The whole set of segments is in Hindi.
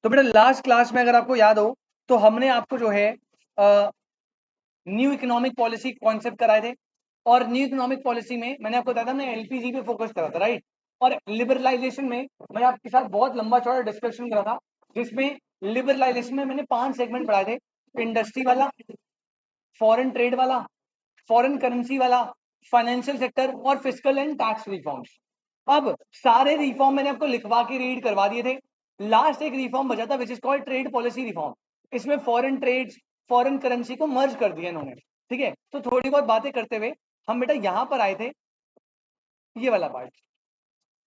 तो बेटा लास्ट क्लास में अगर आपको याद हो तो हमने आपको जो है न्यू इकोनॉमिक पॉलिसी कॉन्सेप्ट कराए थे, और न्यू इकोनॉमिक पॉलिसी में मैंने आपको बताया था मैंने एलपीजी पे फोकस करा था, राइट। और लिबरलाइजेशन में मैंने आपके साथ बहुत लंबा चौड़ा डिस्कशन करा था, जिसमें लिबरलाइजेशन में मैंने 5 सेगमेंट पढ़ाए थे। इंडस्ट्री वाला, फॉरेन ट्रेड वाला, फॉरेन करेंसी वाला, फाइनेंशियल सेक्टर और फिस्कल एंड टैक्स रिफॉर्म्स। अब सारे रिफॉर्म मैंने आपको लिखवा के रीड करवा दिए थे। लास्ट एक रिफॉर्म बचा था which is called trade policy reform. इसमें फॉरेन ट्रेड, फॉरेन करेंसी को मर्ज कर दिया इन्होंने, ठीक है। तो थोड़ी बहुत बातें करते हुए हम बेटा यहां पर आए थे, ये वाला पार्ट।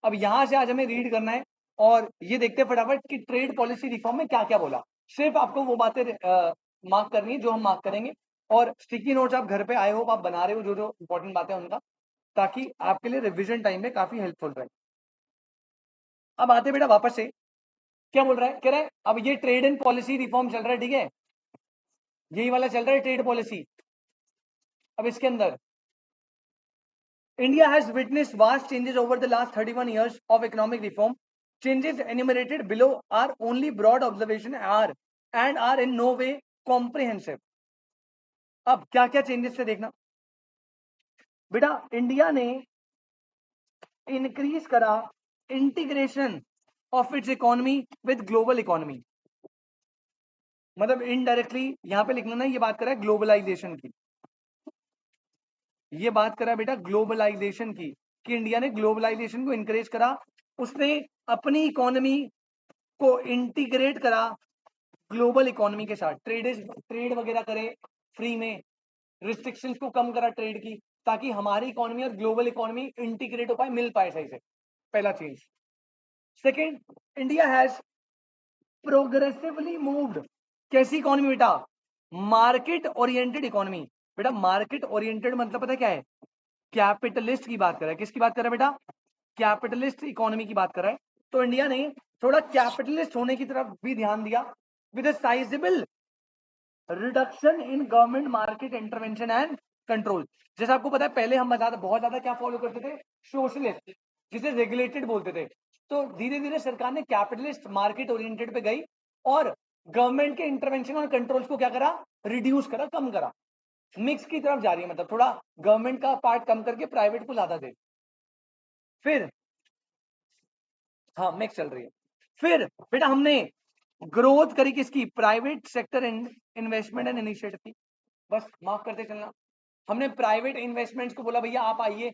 अब यहां से आज हमें रीड करना है और ये देखते हैं फटाफट कि ट्रेड पॉलिसी रिफॉर्म में क्या क्या बोला। सिर्फ आपको वो बातें मार्क करनी है जो हम मार्क करेंगे, और स्टिकी नोट्स आप घर पे आए हो, आप बना रहे हो जो जो इंपॉर्टेंट बातें हैं उनका, ताकि आपके लिए रिविजन टाइम में काफी हेल्पफुल रहे। अब आते बेटा वापस से, क्या बोल रहा है, कह रहा है अब ये ट्रेड एंड पॉलिसी रिफॉर्म चल रहा है, ठीक है, यही वाला चल रहा है ट्रेड पॉलिसी। अब इसके अंदर India has witnessed vast changes over the last 31 years of economic reform. Changes enumerated below are only broad observation are and are in no way comprehensive. अब क्या क्या चेंजेस थे देखना बेटा। इंडिया ने इंक्रीज करा integration of its economy with global economy. मतलब इनडायरेक्टली यहां पे लिखना ना, ये बात कर रहा है ग्लोबलाइजेशन की, ये बात करा बेटा ग्लोबलाइजेशन की, कि इंडिया ने ग्लोबलाइजेशन को इंकरेज करा। उसने अपनी इकोनॉमी को इंटीग्रेट करा ग्लोबल इकोनॉमी के साथ, ट्रेड वगैरह करे फ्री में, रिस्ट्रिक्शंस को कम करा ट्रेड की, ताकि हमारी इकोनॉमी और ग्लोबल इकोनॉमी इंटीग्रेट हो पाए, मिल पाए सही से। पहला change. Second, India has progressively moved, कैसी इकोनॉमी बेटा, मार्केट ओरिएंटेड इकोनॉमी। बेटा मार्केट ओरिएंटेड मतलब पता क्या है, कैपिटलिस्ट की बात कर रहा है। किसकी बात कर रहा है बेटा, कैपिटलिस्ट इकोनॉमी की बात कर रहा है। तो इंडिया ने थोड़ा कैपिटलिस्ट होने की तरफ भी ध्यान दिया, with a sizeable reduction in government market intervention and control. जैसे आपको पता है पहले हम बहुत ज्यादा क्या फॉलो करते थे, सोशलिस्ट, जिसे रेगुलेटेड बोलते थे। तो धीरे धीरे सरकार ने कैपिटलिस्ट मार्केट ओरिएंटेड पे गई और गवर्नमेंट के इंटरवेंशन और कंट्रोल्स को क्या करा, रिड्यूस करा, कम करा। मिक्स की तरफ जा रही है, मतलब थोड़ा गवर्नमेंट का पार्ट कम करके प्राइवेट को ज्यादा दे। फिर हाँ मिक्स चल रही है। फिर बेटा हमने ग्रोथ करी किसकी, private sector investment and initiative की। बस माफ करते चलना, हमने प्राइवेट इन्वेस्टमेंट्स को बोला भैया आप आइए।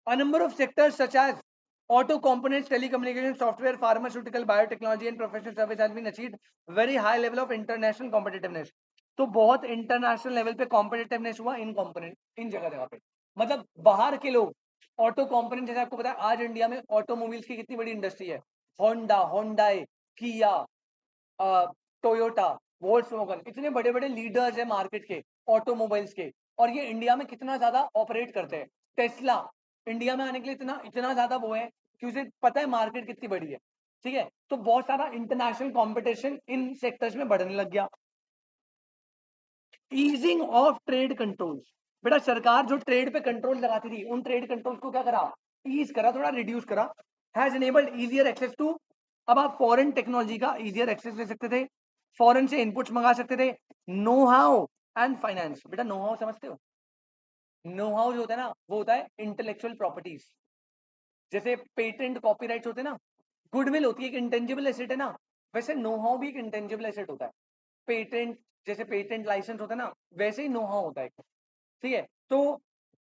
A number of sectors such as auto components, telecommunication, software, pharmaceutical, biotechnology and professional service has been achieved very high level of international competitiveness. तो बहुत इंटरनेशनल लेवल पे कॉम्पिटिटिवनेस हुआ इन कंपोनेंट, इन जगह जगह पे। मतलब बाहर के लोग ऑटो कंपोनेंट, जैसे आपको पता है आज इंडिया में ऑटोमोबाइल्स की कितनी बड़ी इंडस्ट्री है, होंडा, होंडाई, किया, टोयोटा, वोल्क्सवैगन, इतने बड़े बड़े लीडर्स है मार्केट के ऑटोमोबाइल्स के, और ये इंडिया में कितना ज्यादा ऑपरेट करते हैं। टेस्ला इंडिया में आने के लिए इतना इतना ज्यादा वो है कि उसे पता है मार्केट कितनी बड़ी है, ठीक है। तो बहुत सारा इंटरनेशनल कंपटीशन इन सेक्टर्स में बढ़ने लग गया। ईजिंग ऑफ ट्रेड कंट्रोल्स, बेटा सरकार जो ट्रेड पे कंट्रोल लगाती थी उन ट्रेड कंट्रोल्स को क्या करा, ईज करा, थोड़ा रिड्यूस करा। Has enabled easier access to, अब आप फॉरेन टेक्नोलॉजी का इजियर एक्सेस ले सकते थे, फॉरेन से इनपुट्स मंगा सकते थे, नो हाउ एंड फाइनेंस। बेटा नो हाउ समझते हो, नो हाउ जो होता है ना वो होता है इंटेलेक्चुअल प्रॉपर्टीज, जैसे पेटेंट कॉपीराइट्स होते हैं ना, गुडविल होती है एक इंटेंजिबल एसेट है ना, वैसे नो हाउ भी एक इंटेंजिबल एसेट होता है। पेटेंट, जैसे पेटेंट लाइसेंस होता है ना, वैसे ही नो हाउ होता है, ठीक है। तो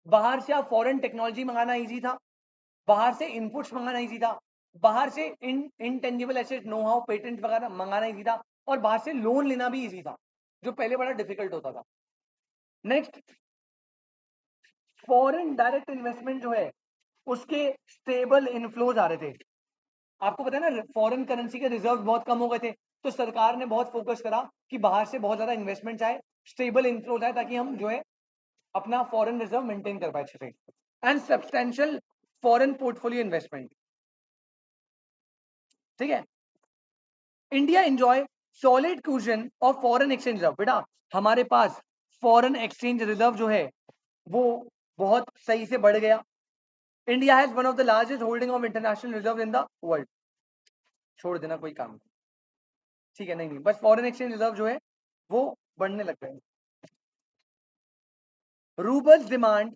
बाहर से आप फॉरेन टेक्नोलॉजी मंगाना इजी था, बाहर से इनपुट्स मंगाना इजी था, बाहर से intangible asset, know how, patent वगैरह मंगाना इजी था, और बाहर से लोन लेना भी इजी था, जो पहले बड़ा डिफिकल्ट होता था। नेक्स्ट, फॉरेन डायरेक्ट इन्वेस्टमेंट जो है उसके स्टेबल इनफ्लोज आ रहे थे। आपको पता है ना फॉरेन करेंसी के रिजर्व बहुत कम हो गए थे, तो सरकार ने बहुत फोकस करा कि बाहर से बहुत ज्यादा इन्वेस्टमेंट आए, स्टेबल इनफ्लोज आए, ताकि हम जो है अपना फॉरेन रिजर्व मेंटेन कर पाए अच्छे से। And substantial foreign portfolio investment, ठीक है। India enjoy solid cuisine of foreign exchange reserve, बेटा हमारे पास फॉरेन एक्सचेंज रिजर्व जो है वो बहुत सही से बढ़ गया। India has one of the largest holding of international reserve in the world. छोड़ देना कोई काम, ठीक है, नहीं बस फॉरेन एक्सचेंज रिजर्व जो है वो बढ़ने लग गए। Roubles demand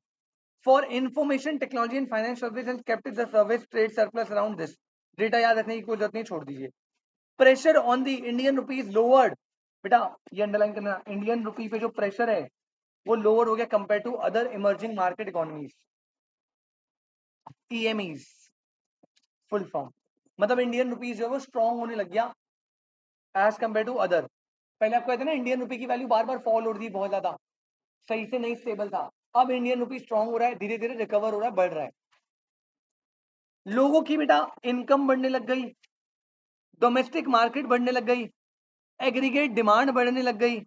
for information technology and finance service and kept the service trade surplus around this. Data याद रखने की कोई जरूरत नहीं, छोड़ दीजिए। Pressure on the Indian rupees lowered, बेटा ये अंडरलाइन करना, इंडियन रुपी पे जो प्रेशर है वो लोअर हो गया compare to other emerging market economies, EMEs full form, मतलब इंडियन रुपीज जो है वो स्ट्रॉन्ग होने लग गया एज कंपेयर टू अदर। पहले आपको कहते हैं ना इंडियन रुपी की वैल्यू बार बार फॉल हो रही थी बहुत ज्यादा, सही से नहीं स्टेबल था। अब इंडियन रुपी स्ट्रॉन्ग हो रहा है, धीरे धीरे रिकवर हो रहा है, बढ़ रहा है। लोगों की बेटा इनकम बढ़ने लग गई, डोमेस्टिक मार्केट बढ़ने लग गई, एग्रीगेट डिमांड बढ़ने लग गई,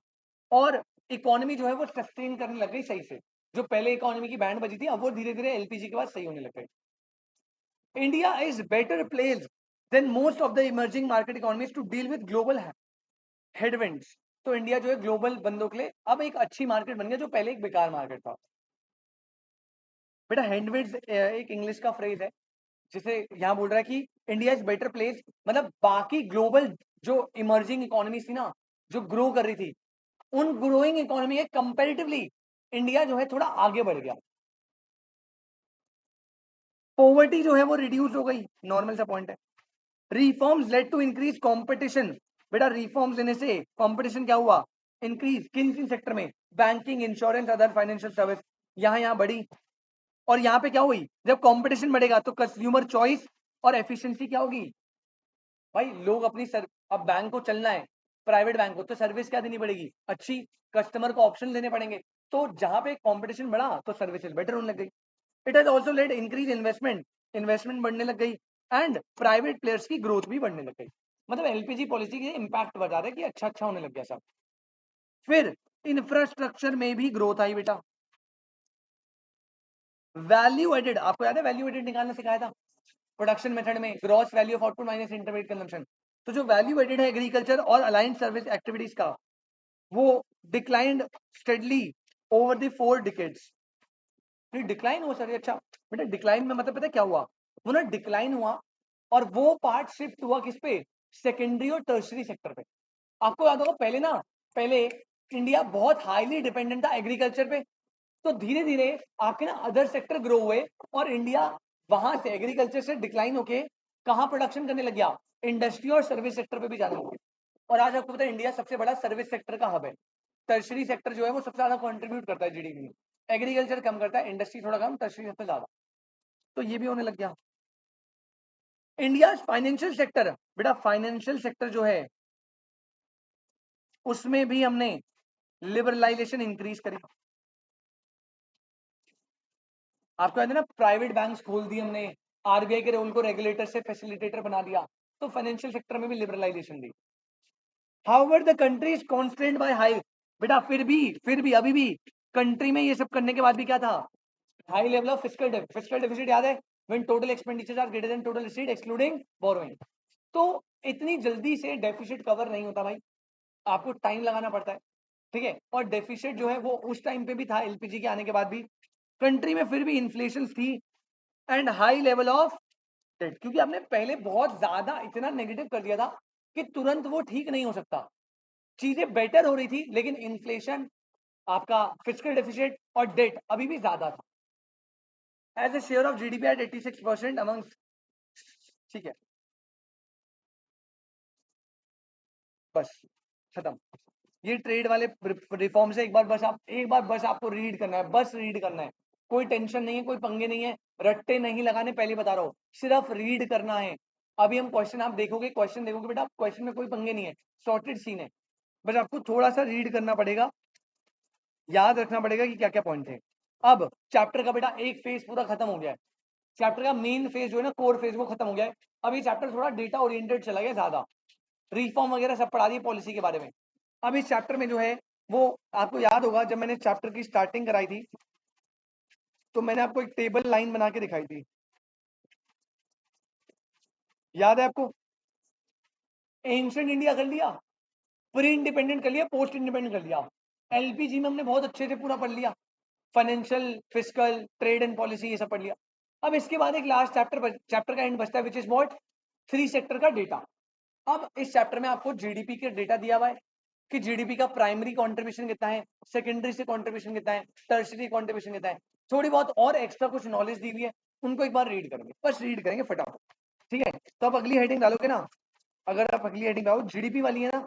और इकोनॉमी जो है वो सस्टेन करने लग गई सही से। जो पहले इकोनॉमी की बैंड बजी थी अब वो धीरे धीरे एलपीजी के बाद सही होने लग गई। India is better place than most of the emerging market economies to deal with global headwinds. तो इंडिया जो है ग्लोबल बंदों के लिए अब एक अच्छी मार्केट बन गया, जो पहले एक बेकार मार्केट था। बेटा हेडविंड्स एक इंग्लिश का फ्रेज है जिसे यहाँ बोल रहा है कि इंडिया इज बेटर प्लेस, मतलब बाकी ग्लोबल जो इमर्जिंग इकोनॉमी थी ना, जो ग्रो कर रही थी, उन ग्रोइंग इकोनॉमी के कंपैरेटिवली इंडिया जो है थोड़ा आगे बढ़ गया। पॉवर्टी जो है वो रिड्यूस हो गई, नॉर्मल सा पॉइंट है। Reforms led to increase competition, बेटा रिफॉर्म्स लेने से कंपटीशन क्या हुआ, इंक्रीज। किन किन सेक्टर में, banking, insurance, other financial service, यहाँ बढ़ी। और यहाँ पे क्या हुई, जब कंपटीशन बढ़ेगा तो कंज्यूमर चॉइस और एफिशिएंसी क्या होगी, भाई लोग अपनी अब बैंक को चलना है, प्राइवेट बैंक को, तो सर्विस क्या देनी पड़ेगी, अच्छी, कस्टमर को ऑप्शन देने पड़ेंगे। तो जहां पे कंपटीशन बढ़ा तो सर्विसेज बेटर होने लग गई। It has also led increase investment, investment बढ़ने लग गई, एंड प्राइवेट प्लेयर्स की ग्रोथ भी बढ़ने लग गई। मतलब एलपीजी पॉलिसी के इम्पैक्ट बता रहे कि अच्छा होने लग गया सब। फिर इंफ्रास्ट्रक्चर में भी ग्रोथ आई बेटा। वैल्यू एडेड, आपको याद है वैल्यू एडेड निकालना सिखाया था प्रोडक्शन मेथड में, gross value of output minus intermediate consumption. तो जो वैल्यू एडेड है एग्रीकल्चर और अलाइंड सर्विस एक्टिविटीज का, वो declined steadily over the 4 decades. फिर डिक्लाइन हुआ सर, अच्छा बेटा डिक्लाइन में मतलब पता है क्या हुआ, वो ना डिक्लाइन हुआ और वो पार्ट शिफ्ट हुआ किस पे, सेकेंडरी और टर्शरी सेक्टर पे। आपको याद होगा पहले ना, पहले इंडिया बहुत हाईली डिपेंडेंट था एग्रीकल्चर पे, तो धीरे धीरे आपके ना अदर सेक्टर ग्रो हुए और इंडिया वहां से एग्रीकल्चर से डिक्लाइन होके कहाँ प्रोडक्शन करने लग गया, इंडस्ट्री और सर्विस सेक्टर पे भी जाने लगे। और आज आपको पता है इंडिया सबसे बड़ा सर्विस सेक्टर का हब है। टर्शरी सेक्टर जो है वो सबसे ज्यादा कंट्रीब्यूट करता है जीडीपी में, एग्रीकल्चर कम करता है, इंडस्ट्री थोड़ा कम, टर्शरी सबसे ज्यादा। तो ये भी होने लग गया। इंडिया फाइनेंशियल सेक्टर, बेटा फाइनेंशियल सेक्टर जो है उसमें भी हमने लिबरलाइजेशन इंक्रीज करी। आपको याद है ना प्राइवेट बैंक्स खोल दिए हमने, आरबीआई के रोल को रेगुलेटर से फैसिलिटेटर बना दिया, तो फाइनेंशियल सेक्टर में भी लिबरलाइजेशन दी। However the country is constant by high, बेटा फिर भी अभी भी कंट्री में ये सब करने के बाद भी क्या था, high level of fiscal deficit याद है, when total expenditures are greater than total receipt excluding borrowing. तो इतनी जल्दी से डेफिसिट कवर नहीं होता भाई, आपको टाइम लगाना पड़ता है, ठीक है। और डेफिसिट जो है वो उस टाइम पे भी था एलपीजी के आने के बाद भी कंट्री में, फिर भी इन्फ्लेशन थी and high level of debt, क्योंकि आपने पहले बहुत ज्यादा इतना नेगेटिव कर दिया था कि तुरंत वो ठीक नहीं हो सकता। चीजें बेटर हो रही थी लेकिन इन्फ्लेशन, आपका फिस्कल डेफिसिट और डेट अभी भी ज्यादा था। As a share of GDP at 86% among, ठीक है, बस खत्म। ये ट्रेड वाले रिफॉर्म से एक बार बस आपको रीड करना है, बस रीड करना है, कोई टेंशन नहीं है, कोई पंगे नहीं है, रट्टे नहीं लगाने, पहले बता रहा हूँ, सिर्फ रीड करना है। अभी हम क्वेश्चन आप देखोगे, क्वेश्चन देखोगे बेटा, क्वेश्चन में कोई पंगे नहीं है, सॉर्टेड सीन है, बस आपको थोड़ा सा रीड करना पड़ेगा, याद रखना पड़ेगा कि क्या क्या पॉइंट है। अब चैप्टर का बेटा एक फेज पूरा खत्म हो गया है, चैप्टर का मेन फेज जो है ना, कोर फेज, वो खत्म हो गया है। अब ये चैप्टर थोड़ा डेटा ओरिएंटेड चला गया ज्यादा, रिफॉर्म वगैरह सब पढ़ा दिए पॉलिसी के बारे में। अब इस चैप्टर में जो है वो आपको याद होगा, जब मैंने चैप्टर की स्टार्टिंग कराई थी तो मैंने आपको एक टेबल लाइन बना के दिखाई थी, याद है आपको, एंशिएंट इंडिया कर लिया, प्री इंडिपेंडेंट कर लिया, पोस्ट इंडिपेंडेंट कर लिया, एलपीजी में हमने बहुत अच्छे से पूरा पढ़ लिया, financial, fiscal, trade and policy ये सब पढ़ लिया। अब इसके बाद एक लास्ट चैप्टर का एंड बचता है, which is what, three sector का डेटा। अब इस चैप्टर में आपको जीडीपी के डेटा दिया हुआ है कि जीडीपी का प्राइमरी कंट्रीब्यूशन कितना है, सेकेंडरी से कंट्रीब्यूशन कितना है, टर्शियरी कंट्रीब्यूशन कितना है, थोड़ी बहुत और एक्स्ट्रा कुछ नॉलेज दी हुई है, उनको एक बार रीड करेंगे, बस रीड करेंगे फटाफट। ठीक है, तो आप अगली हेडिंग डालोगे ना, अगर आप अगली हेडिंग डालो, जीडीपी वाली है ना,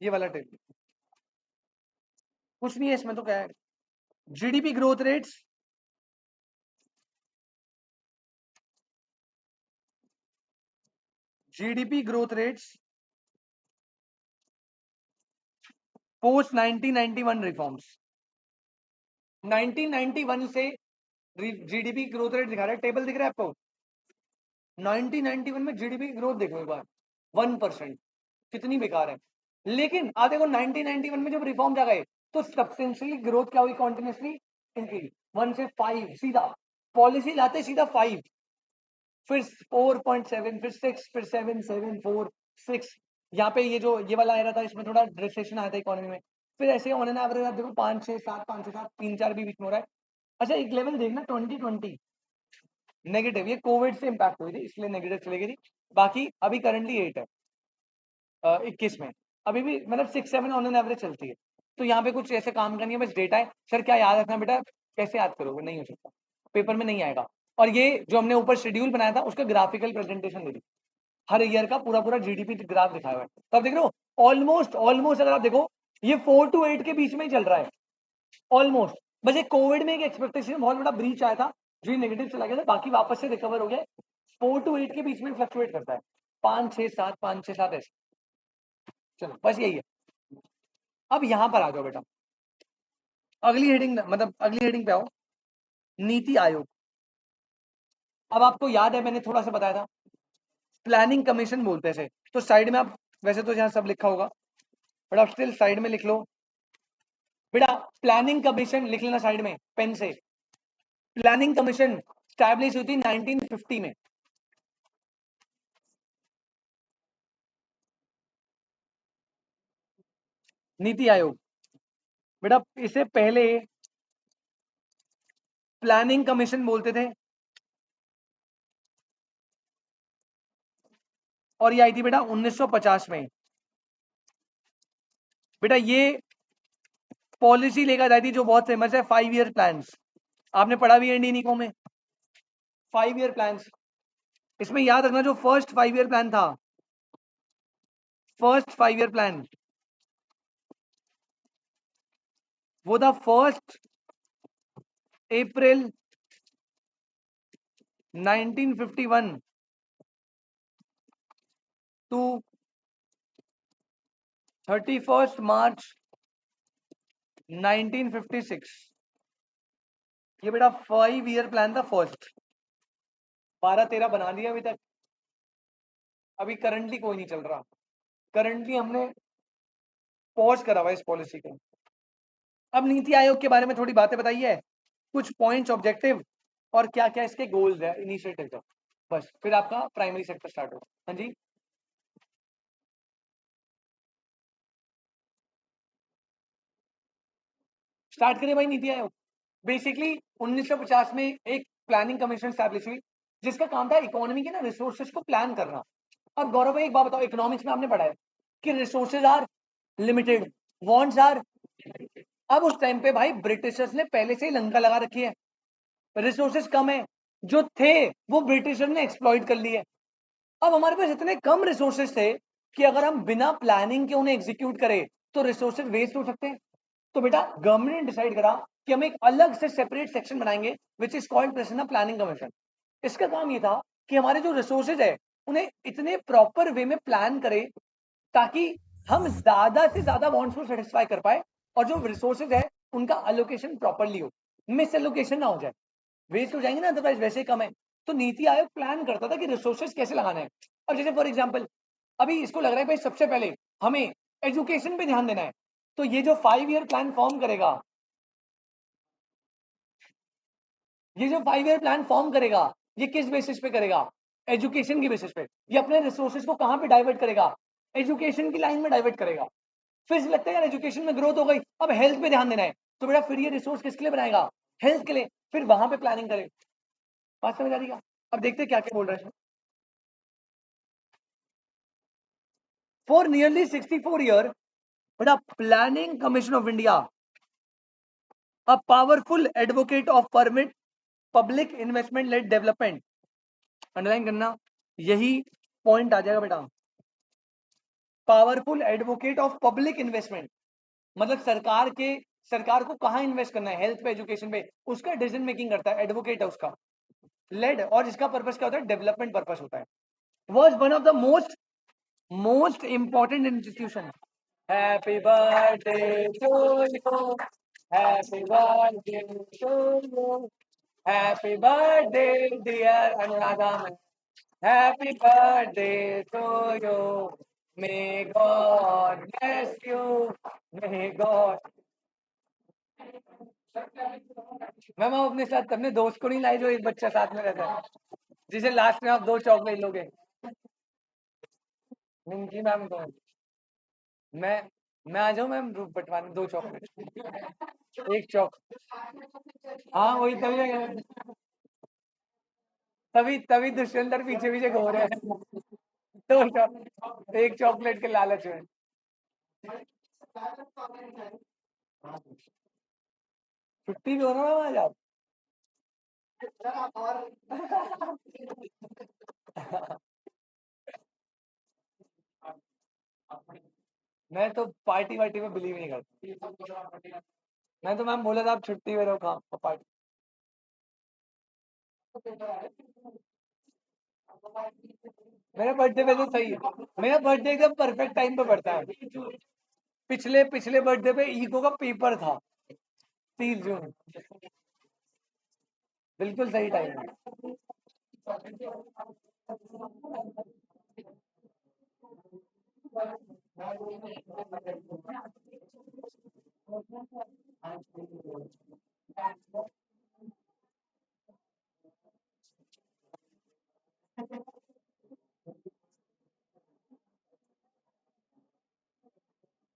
ये वाला टेबल, कुछ नहीं है इसमें, तो क्या है, GDP growth rates, GDP growth rates post 1991 reforms. 1991 से जीडीपी ग्रोथ रेट दिखा रहा है, टेबल दिख रहा है आपको। 1991 में जीडीपी ग्रोथ देखो एक बार, 1%, कितनी बेकार है। लेकिन आ देखो 1991 में जब रिफॉर्म आ गए तो सब्सटेंशियली ग्रोथ क्या हुई, कॉन्टिन्यूसली इंक्रीज, 1 से 5 सीधा, पॉलिसी लाते सीधा 5, फिर 4.7, फिर 6, फिर 7, 7, 4, 6, यहाँ पे ये जो ये वाला आ रहा था, इसमें थोड़ा रिसेशन आया था इकोनॉमी में, फिर ऐसे ऑन एन एवरेज आप देखो 5, 6, 7, 5, 6, 7, 3, 4 भी बीच में हो रहा है। अच्छा एक लेवल देखना 2020 नेगेटिव, ये कोविड से इंपैक्ट हुई थी इसलिए नेगेटिव चली गई थी, बाकी अभी करंटली 8 है 21 में, अभी भी मतलब 6, 7 ऑन एन एवरेज चलती है। तो यहाँ पे कुछ ऐसे काम करनी है, बस डेटा है सर, क्या याद रखना बेटा, कैसे याद करोगे, नहीं हो सकता, पेपर में नहीं आएगा। और ये जो हमने ऊपर शेड्यूल बनाया था उसका ग्राफिकल प्रेजेंटेशन दे दी, हर ईयर का पूरा पूरा जीडीपी ग्राफ दिखाया हुआ है, तो आप देख रहे हो ऑलमोस्ट ऑलमोस्ट, अगर आप देखो ये 4 to 8 के बीच में ही चल रहा है ऑलमोस्ट। बस एक कोविड में एक एक्सपेक्टेशन बहुत बड़ा ब्रीच आया था जो नेगेटिव चला गया था, बाकी वापस से रिकवर हो गया। 4 to 8 के बीच में फ्लक्चुएट करता है, 5, 6, 7, 5, 6, 7 ऐसे। चलो बस यही है। अब यहां पर आ जाओ बेटा, अगली हेडिंग, मतलब अगली हेडिंग पे आओ, नीति आयोग। अब आपको याद है मैंने थोड़ा सा बताया था, प्लानिंग कमीशन बोलते हैं, तो साइड में आप, वैसे तो यहाँ सब लिखा होगा बट आप स्टिल साइड में लिख लो बेटा, प्लानिंग कमीशन लिख लेना साइड में पेन से। प्लानिंग कमीशन स्टैब्लिश हुई थी 1950 में, नीति आयोग बेटा, इसे पहले प्लानिंग कमीशन बोलते थे, और ये आई थी बेटा 1950 में। बेटा ये पॉलिसी लेकर आई थी जो बहुत फेमस है, 5 ईयर प्लान्स, आपने पढ़ा भी है इंडियन इको में, 5 ईयर प्लान्स। इसमें याद रखना जो फर्स्ट 5 ईयर प्लान था, फर्स्ट 5 ईयर प्लान, वो था 1 अप्रैल 1951 टू 31 मार्च 1956। ये बेटा 5 ईयर प्लान था फर्स्ट, 12-13 बना दिया अभी तक, अभी करंटली कोई नहीं चल रहा, करंटली हमने पॉज करा हुआ इस पॉलिसी को। अब नीति आयोग के बारे में थोड़ी बातें बताइए, कुछ पॉइंट्स, ऑब्जेक्टिव और क्या क्या इसके गोल्स है, इनिशिएटिव है, बस फिर आपका प्राइमरी सेक्टर स्टार्ट होगा। हाँ जी, स्टार्ट करें भाई। नीति आयोग बेसिकली 1950 में एक प्लानिंग कमीशन स्टैब्लिश हुई जिसका काम था इकोनॉमी के ना रिसोर्सेज को प्लान करना। अब गौरव भाई एक बात बताओ, इकोनॉमिक्स में आपने पढ़ा है कि resources are limited, wants are, अब उस टाइम पे भाई ब्रिटिशर्स ने पहले से ही लंका लगा रखी है, रिसोर्सेज कम है, जो थे वो ब्रिटिशर ने एक्सप्लॉइट कर लिए। अब हमारे पास इतने कम रिसोर्सेज थे कि अगर हम बिना प्लानिंग के उन्हें एग्जीक्यूट करें तो रिसोर्सेज वेस्ट हो सकते हैं। तो बेटा गवर्नमेंट ने डिसाइड करा कि हम एक अलग से सेपरेट सेक्शन बनाएंगे which is called president planning commission. इसका काम ये था कि हमारे जो रिसोर्सेज है उन्हें इतने प्रॉपर वे में प्लान करें ताकि हम ज्यादा से ज्यादा वांट्स को सेटिस्फाई कर पाए, और जो रिसोर्सेज है उनका अलोकेशन प्रॉपरली हो, मिस एलोकेशन ना हो जाए, वेस्ट हो जाएंगे ना अदरवाइज वैसे ही कम है। तो नीति आयोग प्लान करता था कि रिसोर्सेज कैसे लगाना है। अब जैसे फॉर एग्जाम्पल अभी इसको लग रहा है भाई सबसे पहले हमें एजुकेशन पे ध्यान देना है, तो ये जो 5 ईयर प्लान फॉर्म करेगा, ये जो 5 ईयर प्लान फॉर्म करेगा ये किस बेसिस पे करेगा, एजुकेशन की बेसिस पे। ये अपने रिसोर्सेज को कहां पे डाइवर्ट करेगा, एजुकेशन की लाइन में डाइवर्ट करेगा। फिर लगता है यार एजुकेशन में ग्रोथ हो गई, अब हेल्थ पे ध्यान देना है, तो बेटा फिर ये रिसोर्स किसके लिए बनाएगा? हेल्थ के लिए, फिर वहां पे प्लानिंग करे। बात समझ आ रही है? अब देखते क्या क्या बोल रहे हैं। For nearly 64 years, but a planning commission of India, a powerful advocate of permit public investment led development, underline करना, यही पॉइंट आ जाएगा बेटा। Powerful advocate of public investment, मतलब सरकार को कहाँ इन्वेस्ट करना है, हेल्थ पे, एजुकेशन पे, उसका डिसीजन मेकिंग करता है, एडवोकेट है उसका, लेड, और इसका पर्पस क्या होता है? डेवलपमेंट पर्पस होता है। Was one of the most important institution. Happy birthday to you, happy birthday to you, happy birthday dear Anuradha ma'am, happy birthday to you, may God bless you, may God. Ma'am आप अपने साथ अपने दोस्त को नहीं लाए जो एक बच्चा साथ में रहता है, जिसे लास्ट में आप 2 चॉकलेट लोगे? निमकी मैम को मैं मैं आ जाऊं मैम रूप बटवाने 2 चॉकलेट, 1 चॉक। हाँ वही, तभी तभी दुष्यंतर पीछे पीछे घूम रहे हैं। 1 चॉकलेट के लालच में। छुट्टी भी हो रहा है आज आप? मैं तो पार्टी वार्टी में बिलीव नहीं करता। मैं तो मैम बोला था आप छुट्टी में रहो, कहाँ पार्टी। मेरा बर्थडे वैसे सही है, मेरा बर्थडे एकदम परफेक्ट टाइम पे पड़ता है। पिछले पिछले बर्थडे पे इको का पेपर था, 30 जून, बिल्कुल सही टाइम है।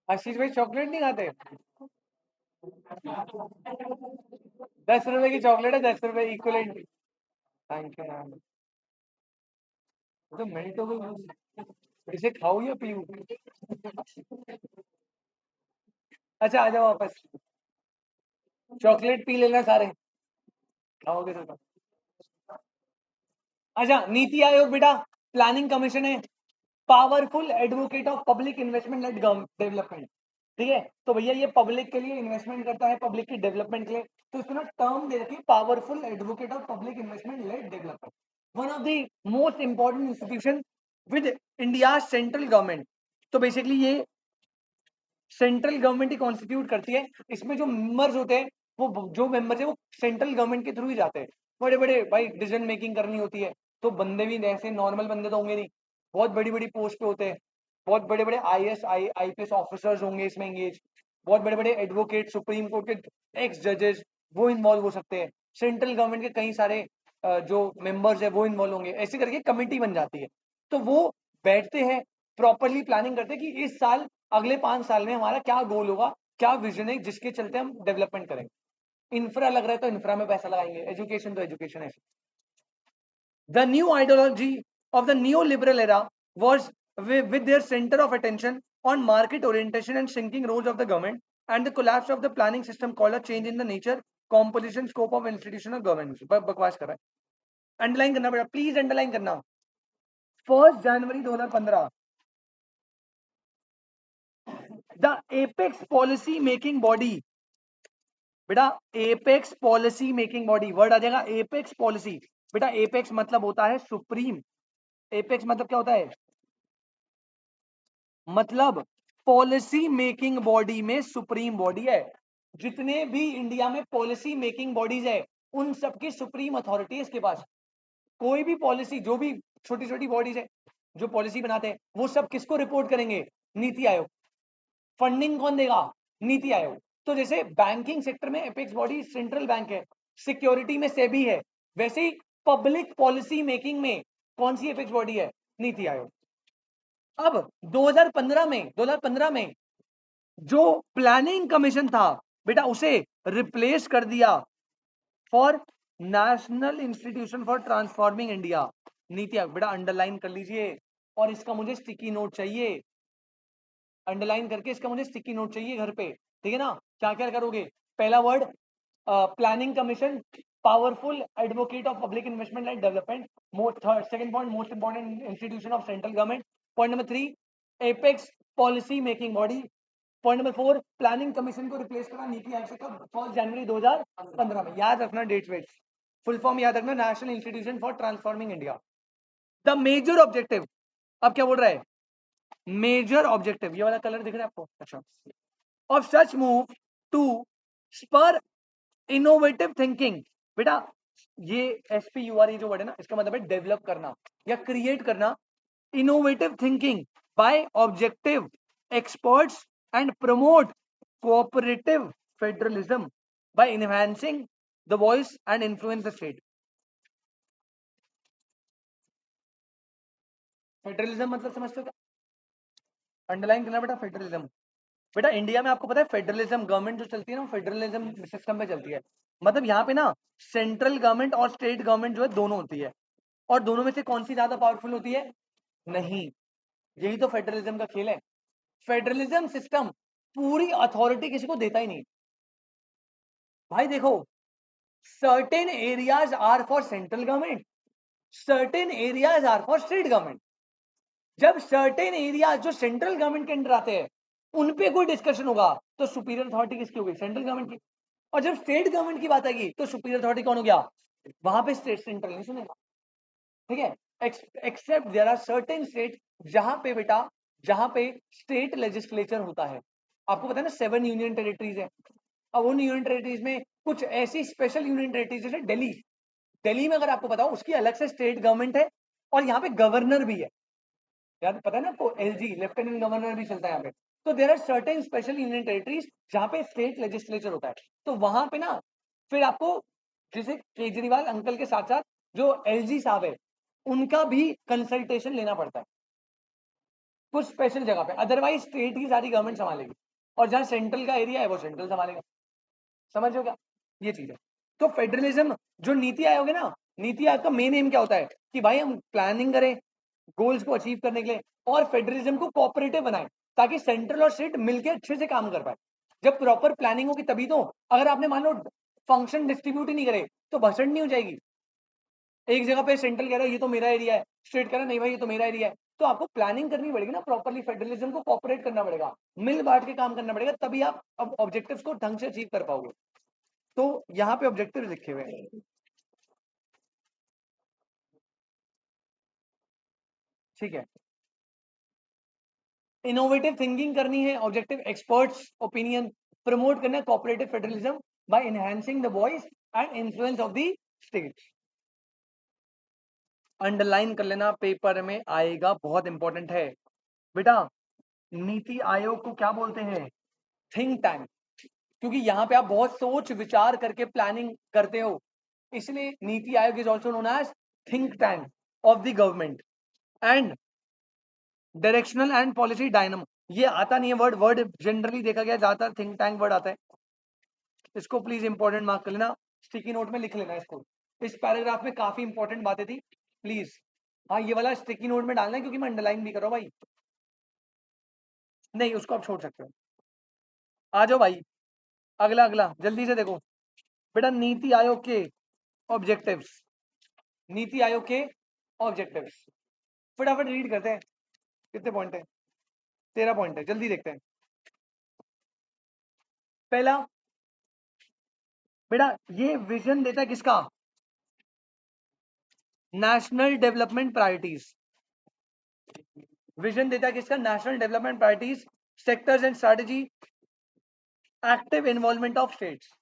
आशीष भाई चॉकलेट नहीं खाते? 10 रुपए की चॉकलेट है, 10 रुपए इक्वलेंट। Thank you ma'am. तो मैं तो इसे खाऊं या पीऊं? अच्छा आ जाओ वापस, चॉकलेट पी लेना सारे, खाओगे तो। अच्छा, नीति आयोग बेटा प्लानिंग कमीशन है, powerful advocate of public investment lead development. ठीक है, तो भैया ये पब्लिक के लिए इन्वेस्टमेंट करता है, पब्लिक की डेवलपमेंट के लिए, तो इसको ना टर्म दे रखी है powerful advocate of public investment lead development. One of the most important institution with India central government. तो बेसिकली ये सेंट्रल गवर्नमेंट ही कॉन्स्टिट्यूट करती है। इसमें जो मेंबर्स होते हैं, वो जो मेंबर्स है वो सेंट्रल गवर्नमेंट के थ्रू ही जाते हैं। बड़े बड़े भाई डिसीजन मेकिंग करनी होती है, तो बंदे भी ऐसे नॉर्मल बंदे तो होंगे नहीं, बहुत बड़ी बड़ी पोस्ट पे होते हैं, बहुत बड़े बड़े आईपीएस ऑफिसर्स होंगे इसमें एंगेज, बहुत बड़े बड़े एडवोकेट, सुप्रीम कोर्ट के एक्स जजेस वो इन्वॉल्व हो सकते हैं, सेंट्रल गवर्नमेंट के कई सारे जो मेंबर्स है वो इन्वॉल्व होंगे, ऐसे करके कमेटी बन जाती है। तो वो बैठते हैं, प्रॉपरली प्लानिंग करते हैं कि इस साल, अगले 5 साल में हमारा क्या गोल होगा, क्या विजन है जिसके चलते हम डेवलपमेंट करेंगे। इंफ्रा लग रहा है तो इंफ्रा में पैसा लगाएंगे, एजुकेशन तो एजुकेशन है। The new ideology of the new liberal era was with their center of attention on market orientation and shrinking roles of the government and the collapse of the planning system called a change in the nature, composition, scope of institutional governance। बकवास कर रहा है, अंडरलाइन करना बेटा, प्लीज अंडरलाइन करना। 1 January 2015 the apex policy making body, बेटा apex policy making body, word आ जाएगा एपेक्स पॉलिसी। बेटा एपेक्स मतलब होता है सुप्रीम, एपेक्स मतलब क्या होता है? मतलब पॉलिसी मेकिंग बॉडी में सुप्रीम बॉडी है। जितने भी इंडिया में पॉलिसी मेकिंग बॉडीज है, उन सबकी सुप्रीम अथॉरिटी है इसके पास। कोई भी पॉलिसी, जो भी छोटी छोटी बॉडीज है जो पॉलिसी बनाते हैं, वो सब किसको रिपोर्ट करेंगे? नीति आयोग। फंडिंग कौन देगा? नीति आयोग। तो जैसे बैंकिंग सेक्टर में एपेक्स बॉडी सेंट्रल बैंक है, सिक्योरिटी में सेबी है, वैसे ही पब्लिक पॉलिसी मेकिंग में कौन सी एपेक्स बॉडी है? नीति आयोग। अब 2015 में जो प्लानिंग कमीशन था, बेटा उसे रिप्लेस कर दिया for national institution for transforming India, NITI Aayog. बेटा अंडरलाइन कर लीजिए, और इसका मुझे स्टिकी नोट चाहिए, अंडरलाइन करके इसका मुझे स्टिकी नोट चाहिए घर पे, ठीक है ना। क्या क्या करोगे, पहला word planning commission, powerful advocate of public investment and development, third second point most important institution of central government, point number 3 apex policy making body, point number 4 planning commission को रिप्लेस करा नीति आयोग से कब, 1 जनवरी 2015 में। याद रखना डेट वेट, फुल फॉर्म याद रखना, national institution for transforming India. The major objective, अब क्या बोल रहा है, मेजर ऑब्जेक्टिव, ये वाला कलर दिख रहा है आपको, अच्छा, of such move to spur innovative thinking. बेटा ये SPURE जो वर्ड है ना, इसका मतलब है डेवलप करना या क्रिएट करना, innovative thinking by objective experts and promote cooperative federalism bye enhancing the voice and influence the state. Federalism मतलब समझते हो क्या, अंडरलाइन करना बेटा, फेडरलिज्म। बेटा इंडिया में आपको पता है फेडरलिज्म गवर्नमेंट जो चलती है ना, फेडरलिज्म सिस्टम में चलती है। मतलब यहाँ पे ना सेंट्रल गवर्नमेंट और स्टेट गवर्नमेंट जो है दोनों होती है, और दोनों में से कौन सी ज्यादा पावरफुल होती है, नहीं, यही तो फेडरलिज्म का खेल है। फेडरलिज्म सिस्टम पूरी अथॉरिटी किसी को देता ही नहीं भाई। देखो, certain areas are for central government, certain areas are for state government. जब सर्टेन एरिया जो सेंट्रल गवर्नमेंट के अंडर आते हैं उन पे कोई डिस्कशन होगा तो सुपीरियर अथॉरिटी किसकी होगी, सेंट्रल गवर्नमेंट की। और जब स्टेट गवर्नमेंट की बात आएगी तो सुपीरियर अथॉरिटी कौन हो गया, वहां पे स्टेट सेंट्रल नहीं सुनेगा, ठीक है। Except there are certain state जहां पे बेटा, जहां पे स्टेट लेजिस्लेचर होता है। आपको पता है ना 7 यूनियन टेरिटरीज है। अब उन यूनियन टेरिटरीज में कुछ ऐसी स्पेशल यूनियन टेरिटरीज है, दिल्ली, दिल्ली में अगर आपको बताओ उसकी अलग से स्टेट गवर्नमेंट है, और यहाँ पे गवर्नर भी है, याद पता है ना आपको, LG लेफ्टिनेंट गवर्नर भी चलता है यहाँ पे। तो there are certain special union territories जहाँ पे स्टेट लेजिस्लेचर होता है। तो वहां पे ना फिर आपको, जैसे केजरीवाल अंकल के साथ साथ जो LG साहब है उनका भी कंसल्टेशन लेना पड़ता है कुछ स्पेशल जगह पे, अदरवाइज स्टेट की सारी गवर्नमेंट संभालेगी, और जहाँ सेंट्रल का एरिया है वो सेंट्रल संभालेगा। समझ हो क्या, ये चीज है। तो फेडरलिज्म जो नीति आयोग है ना, नीति आयोग का मेन एम क्या होता है कि भाई हम प्लानिंग करें गोल्स को अचीव करने के लिए, और फेडरलिज्म को कोऑपरेटिव बनाएं ताकि सेंट्रल और स्टेट मिलकर अच्छे से काम कर पाए। जब प्रॉपर प्लानिंग होगी तभी तो, अगर आपने मान लो फंक्शन डिस्ट्रीब्यूट ही नहीं करे तो भसड़ नहीं हो जाएगी। एक जगह पे सेंट्रल कह रहा है ये तो मेरा एरिया है, स्टेट कह रहा है नहीं भाई ये तो मेरा एरिया है, तो आपको प्लानिंग करनी पड़ेगी ना प्रॉपरली, फेडरलिज्म को कोऑपरेट करना पड़ेगा, मिल बांट के काम करना पड़ेगा, तभी आप ऑब्जेक्टिव्स को ढंग से अचीव कर पाओगे। तो यहाँ पे ऑब्जेक्टिव लिखे हुए हैं, ठीक है। इनोवेटिव थिंकिंग करनी है, ऑब्जेक्टिव एक्सपर्ट्स ओपिनियन, प्रमोट करना है cooperative federalism bye enhancing the voice and influence of the state. Underline कर लेना, पेपर में आएगा, बहुत इंपॉर्टेंट है बेटा। नीति आयोग को क्या बोलते हैं, थिंक टैंक, क्योंकि यहाँ पे आप बहुत सोच विचार करके प्लानिंग करते हो, इसलिए NITI Aayog is also known as think tank of the government and directional and policy dynamo. ये आता नहीं है वर्ड, वर्ड जनरली देखा गया ज्यादातर थिंक टैंक वर्ड आता है, इसको प्लीज इंपॉर्टेंट मार्क कर लेना, स्टिकी नोट में लिख लेना इसको। इस पैराग्राफ में काफी इंपॉर्टेंट बातें थी, प्लीज। हाँ ये वाला स्टिकी नोट में डालना है क्योंकि मैं अंडरलाइन भी कर रहा हूँ भाई, नहीं उसको आप छोड़ सकते हो। आ जाओ भाई, अगला अगला जल्दी से देखो बेटा, नीति आयोग के ऑब्जेक्टिव्स, नीति आयोग के ऑब्जेक्टिव्स, फटाफट रीड करते हैं। कितने पॉइंट है, 13 पॉइंट है, जल्दी देखते हैं। पहला बेटा ये विजन देता है किसका, नेशनल डेवलपमेंट प्रायोरिटीज, विजन देता है किसका, national development priorities, sectors and strategy, active involvement of states.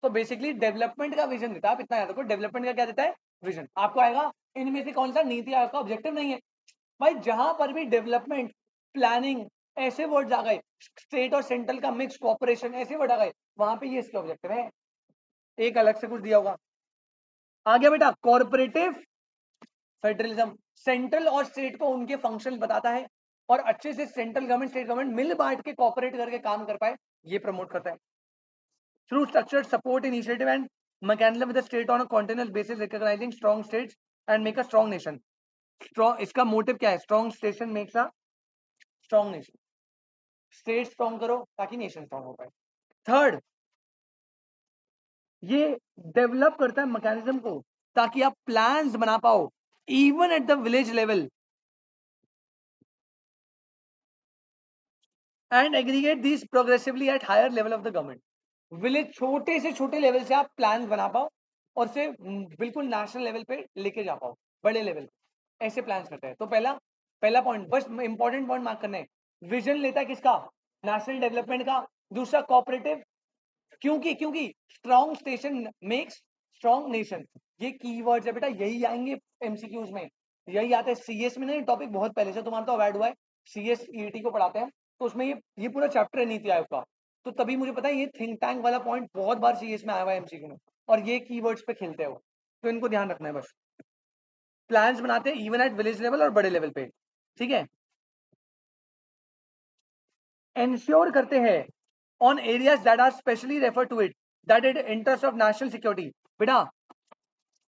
तो बेसिकली डेवलपमेंट का विजन देता है, आप इतना याद रखो, डेवलपमेंट का क्या देता है, विजन। आपको आएगा इनमें से कौन सा नीति आयोग का ऑब्जेक्टिव नहीं है भाई, जहां पर भी डेवलपमेंट, प्लानिंग ऐसे वर्ड्स आ गए, स्टेट और सेंट्रल का मिक्स कोऑपरेशन ऐसे वर्ड आ गए, वहां पे ये इसके ऑब्जेक्टिव है, एक अलग से कुछ दिया होगा। आ गया बेटा कॉर्पोरेटिव फेडरलिज्म, सेंट्रल और स्टेट को उनके फंक्शन बताता है, और अच्छे से सेंट्रल गवर्नमेंट स्टेट गवर्नमेंट मिल बांट के कोऑपरेट करके काम कर पाए, ये प्रमोट करता है। through structured support initiative and mechanism with the state on a continuous basis, recognizing strong states and make a strong nation. Strong, इसका मोटिव क्या है? Strong station makes a strong nation. State strong करो ताकि नेशन स्ट्रॉन्ग हो पाए. थर्ड, ये डेवलप करता है मैकेनिज्म को ताकि आप प्लान्स बना पाओ even at the village level and aggregate this progressively at higher level of the government. Village छोटे से छोटे लेवल से आप प्लान बना पाओ और से बिल्कुल नेशनल लेवल पे लेके जा पाओ, बड़े लेवल पे. ऐसे प्लान्स करते हैं. तो पहला पॉइंट, बस इंपॉर्टेंट पॉइंट मार्क करना है. विजन लेता है किसका? नेशनल डेवलपमेंट का. दूसरा कोऑपरेटिव, क्योंकि strong station makes strong nation. ये कीवर्ड्स है बेटा, यही आएंगे एमसीक्यूज में, यही आता है. सीएस में नहीं, टॉपिक बहुत पहले से तुम्हारा तो अवॉइड हुआ है. सीएस ईटी को पढ़ाते हैं तो उसमें ये पूरा चैप्टर है नीति आयोग का. तो तभी मुझे पता है ये थिंक टैंक वाला पॉइंट बहुत बार सीएस में आया हुआ है एमसीक्यू में, और ये कीवर्ड्स पे खेलते हो, तो इनको ध्यान रखना है बस. प्लान्स बनाते हैं इवन एट विलेज लेवल और बड़े लेवल पे. ठीक है. एंश्योर करते हैं on areas that are specially refer to it that it interest of national security. बेटा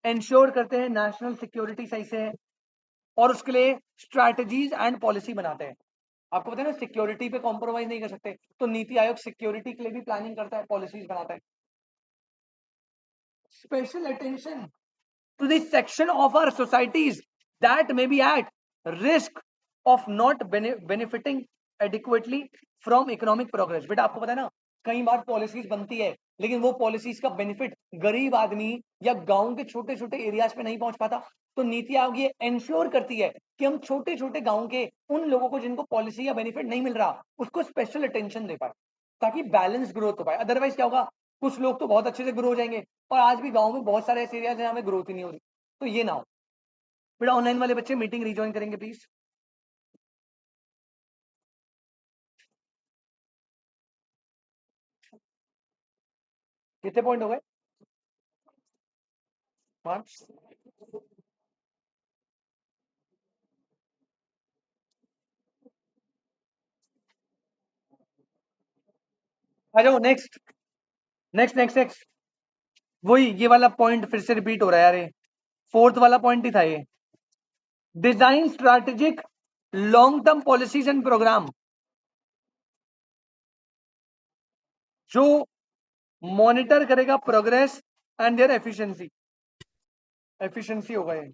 एंश्योर करते हैं नेशनल सिक्योरिटी सही से है, और उसके लिए स्ट्रैटेजीज एंड पॉलिसी बनाते हैं. आपको पता है ना, सिक्योरिटी पे कॉम्प्रोमाइज नहीं कर सकते, तो नीति आयोग सिक्योरिटी के लिए भी प्लानिंग करता है, पॉलिसीज बनाता है. Special attention to the section of our societies that may be at risk of not benefiting adequately from economic progress. बेटा आपको पता है ना, कई बार पॉलिसीज बनती है लेकिन वो पॉलिसीज का बेनिफिट गरीब आदमी या गांव के छोटे छोटे एरियाज पे नहीं पहुंच पाता. तो नीति आयोग ये इंश्योर करती है कि हम छोटे छोटे गांव के उन लोगों को जिनको पॉलिसी या बेनिफिट नहीं मिल रहा उसको स्पेशल अटेंशन दे पाए ताकि बैलेंस ग्रोथ हो पाए. अदरवाइज क्या होगा, कुछ लोग तो बहुत अच्छे से ग्रो हो जाएंगे और आज भी गांव में बहुत सारे ऐसे एरियाज हैं जहां में ग्रोथ ही नहीं हो रही. तो ये ना हो. बेटा ऑनलाइन वाले बच्चे मीटिंग रिजॉइन करेंगे प्लीज. कितने पॉइंट हो गए? 5. आ जाओ नेक्स्ट नेक्स्ट नेक्स्ट नेक्स्ट. वही ये वाला पॉइंट फिर से रिपीट हो रहा है यार. ये फोर्थ वाला पॉइंट ही था ये. Design strategic long term policies and program जो मॉनिटर करेगा progress and their efficiency. Efficiency होगा ये,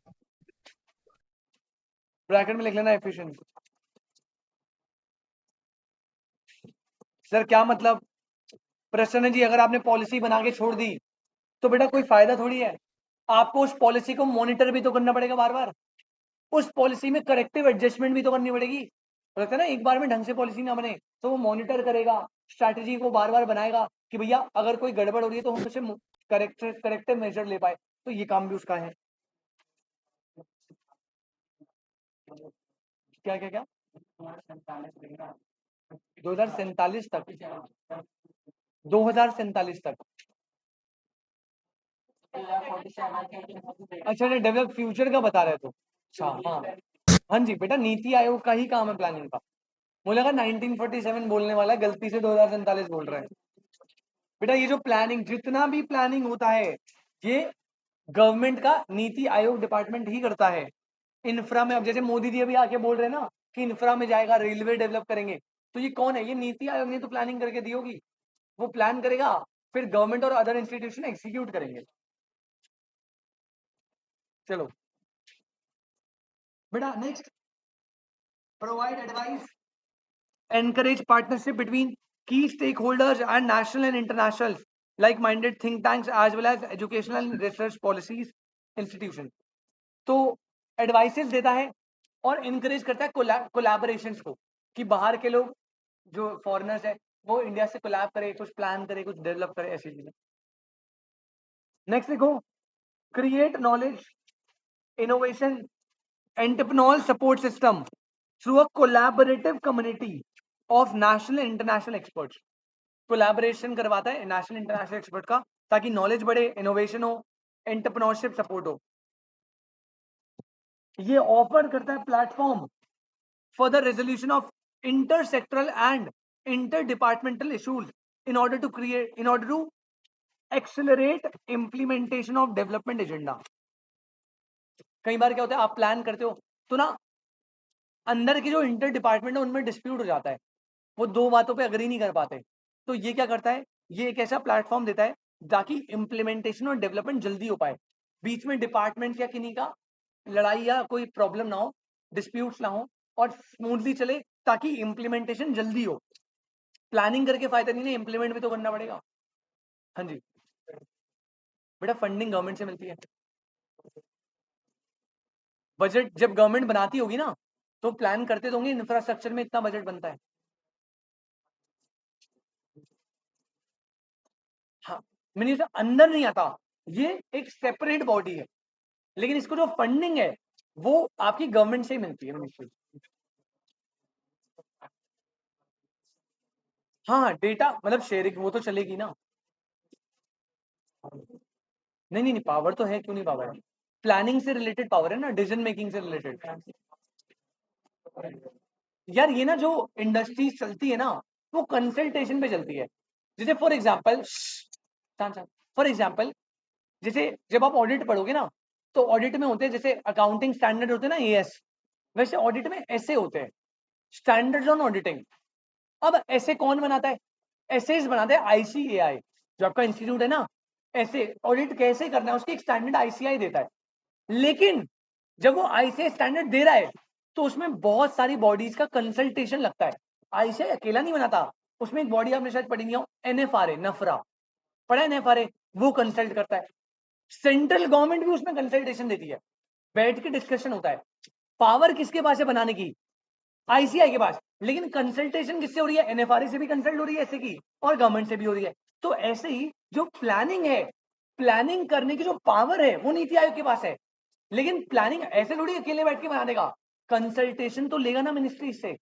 ब्रैकेट में लिख लेना एफिशिएंसी. सर क्या मतलब? प्रश्न जी, अगर आपने पॉलिसी बना के छोड़ दी तो बेटा कोई फायदा थोड़ी है. आपको उस पॉलिसी को मॉनिटर भी तो करना पड़ेगा बार बार. उस पॉलिसी में करेक्टिव एडजस्टमेंट भी तो करनी पड़ेगी. लगता है ना, एक बार में ढंग से पॉलिसी ना बने तो वो मॉनिटर करेगा, स्ट्रैटेजी को बार बार बनाएगा कि भैया अगर कोई गड़बड़ हो रही है तो हम उसे करेक्टिव मेजर ले पाए. तो ये काम भी उसका है. क्या क्या क्या? 2047 तक, 2047 तक. अच्छा डेवलप फ्यूचर का बता रहे तो. अच्छा हाँ, हाँ जी बेटा नीति आयोग का ही काम है प्लानिंग का. मुझे लगा 1947 बोलने वाला है, गलती से 2047 बोल रहे हैं. बेटा ये जो प्लानिंग, जितना भी प्लानिंग होता है ये गवर्नमेंट का नीति आयोग डिपार्टमेंट ही करता है. इंफ्रा में, अब जैसे मोदी जी अभी आके बोल रहे हैं ना कि इंफ्रा में जाएगा, रेलवे डेवलप करेंगे, तो ये कौन है? ये नीति आयोग ने तो प्लानिंग करके दी होगी. वो प्लान करेगा, फिर गवर्नमेंट और अदर इंस्टीट्यूशन एग्जीक्यूट करेंगे. चलो बेटा next, provide advice, encourage partnership between key stakeholders and national and international like-minded think tanks as well as educational and research policies institution. तो एडवाइसेस देता है और इनकरेज करता है कोलैबोरेशंस को कि बाहर के लोग जो फॉरेनर्स है वो इंडिया से कोलैब करे, कुछ प्लान करे, कुछ डेवलप करे, ऐसी चीजें. नेक्स्ट देखो, create knowledge innovation entrepreneur support system through a collaborative community of national and international experts. Collaboration करवाता है नेशनल इंटरनेशनल एक्सपर्ट का ताकि नॉलेज बढ़े, इनोवेशन हो, एंटरप्रेन्योरशिप सपोर्ट हो. ये ऑफर करता है platform for the resolution of inter sectoral and inter departmental issues in order to accelerate implementation of development agenda. कई बार क्या होता है, आप प्लान करते हो तो ना अंदर की जो इंटर डिपार्टमेंट है उनमें डिस्प्यूट हो जाता है, वो दो बातों पे अग्री नहीं कर पाते। तो ये क्या करता है, ये एक ऐसा प्लेटफॉर्म देता है ताकि इंप्लीमेंटेशन और डेवलपमेंट जल्दी हो पाए, बीच में डिपार्टमेंट या किन्हीं का लड़ाई या कोई प्रॉब्लम ना हो, डिस्प्यूट्स ना हो, और स्मूथली चले ताकि इंप्लीमेंटेशन जल्दी हो। प्लानिंग करके फायदा नहीं है, इंप्लीमेंट भी तो करना पड़ेगा। हाँ जी बेटा, फंडिंग गवर्नमेंट से मिलती है। बजट जब गवर्नमेंट बनाती होगी ना, तो प्लान करते तो होंगे इंफ्रास्ट्रक्चर में इतना बजट बनता है। हाँ, मिनिस्टर अंदर नहीं आता, ये एक सेपरेट बॉडी है, लेकिन इसको जो फंडिंग है वो आपकी गवर्नमेंट से ही मिलती है मिनिस्ट्री। हाँ हाँ, डेटा मतलब शेयरिंग वो तो चलेगी ना। नहीं नहीं नहीं, पावर तो है, क्यों नहीं पावर है, प्लानिंग से रिलेटेड पावर है ना, डिसीजन मेकिंग से रिलेटेड। यार ये ना जो इंडस्ट्रीज चलती है ना, वो कंसल्टेशन पे चलती है। जैसे फॉर एग्जाम्पल जैसे जब आप ऑडिट पढ़ोगे ना, तो ऑडिट में होते हैं जैसे अकाउंटिंग स्टैंडर्ड होते हैं ना, एएस, वैसे ऑडिट में ऐसे होते हैं, स्टैंडर्ड्स ऑन ऑडिटिंग। अब ऐसे कौन बनाता है, ऐसे बनाता है आईसीएआई, जो आपका इंस्टीट्यूट है ना। ऐसे ऑडिट कैसे करना है उसकी एक स्टैंडर्ड आईसीआई देता है, लेकिन जब वो आईसीआई स्टैंडर्ड दे रहा है तो उसमें बहुत सारी बॉडीज का कंसल्टेशन लगता है। आईसीआई अकेला नहीं बनाता, उसमें एक बॉडी आपने शायद पढ़ी नहीं हो, एनएफआरए, नफरा, पढ़ा है एनएफआरए, वो कंसल्ट करता है। सेंट्रल गवर्नमेंट भी उसमें कंसल्टेशन देती है, बैठ के डिस्कशन होता है। पावर किसके पास है बनाने की, आईसीआई के पास, लेकिन कंसल्टेशन किससे हो रही है, एनएफआरए से भी कंसल्ट हो रही है ऐसे की, और गवर्नमेंट से भी हो रही है। तो ऐसे ही जो प्लानिंग है, प्लानिंग करने की जो पावर है वो नीति आयोग के पास है, लेकिन प्लानिंग ऐसे थोड़ी अकेले बैठ के बना देगा, कंसल्टेशन तो लेगा ना मिनिस्ट्री से।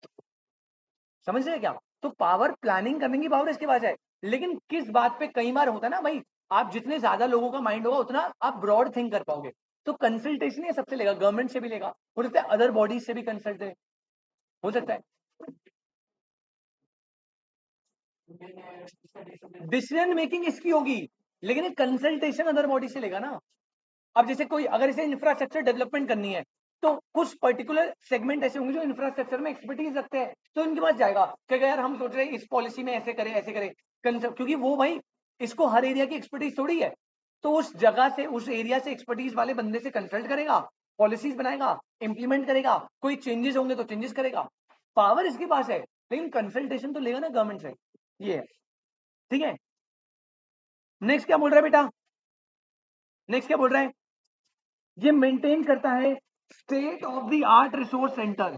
समझ रहे क्या, तो पावर, प्लानिंग करने की पावर इसके पास है, लेकिन किस बात पे, कई बार होता है ना भाई, आप जितने ज्यादा लोगों का माइंड होगा उतना आप ब्रॉड थिंक कर पाओगे। तो कंसल्टेशन ये सबसे लेगा, गवर्नमेंट से भी लेगा, हो सकता है अदर बॉडीज से भी कंसल्ट हो सकता है। डिसीजन मेकिंग इसकी होगी, लेकिन कंसल्टेशन अदर बॉडी से लेगा ना। अब जैसे कोई अगर इसे इंफ्रास्ट्रक्चर डेवलपमेंट करनी है, तो कुछ पर्टिकुलर सेगमेंट ऐसे होंगे जो इंफ्रास्ट्रक्चर में एक्सपर्टीज रखते हैं, तो इनके पास जाएगा, कहेगा यार हम सोच रहे हैं इस पॉलिसी में ऐसे करें ऐसे करें, क्योंकि वो भाई इसको हर एरिया की एक्सपर्टीज थोड़ी है, तो उस जगह से, उस एरिया से एक्सपर्टीज वाले बंदे से कंसल्ट करेगा, पॉलिसीज बनाएगा, इंप्लीमेंट करेगा, कोई चेंजेस होंगे तो चेंजेस करेगा। पावर इसके पास है, लेकिन कंसल्टेशन तो लेगा ना गवर्नमेंट से। ये है, ठीक है। नेक्स्ट क्या बोल रहा है बेटा, नेक्स्ट क्या बोल रहा है, ये मेंटेन करता है state of the art resource centre,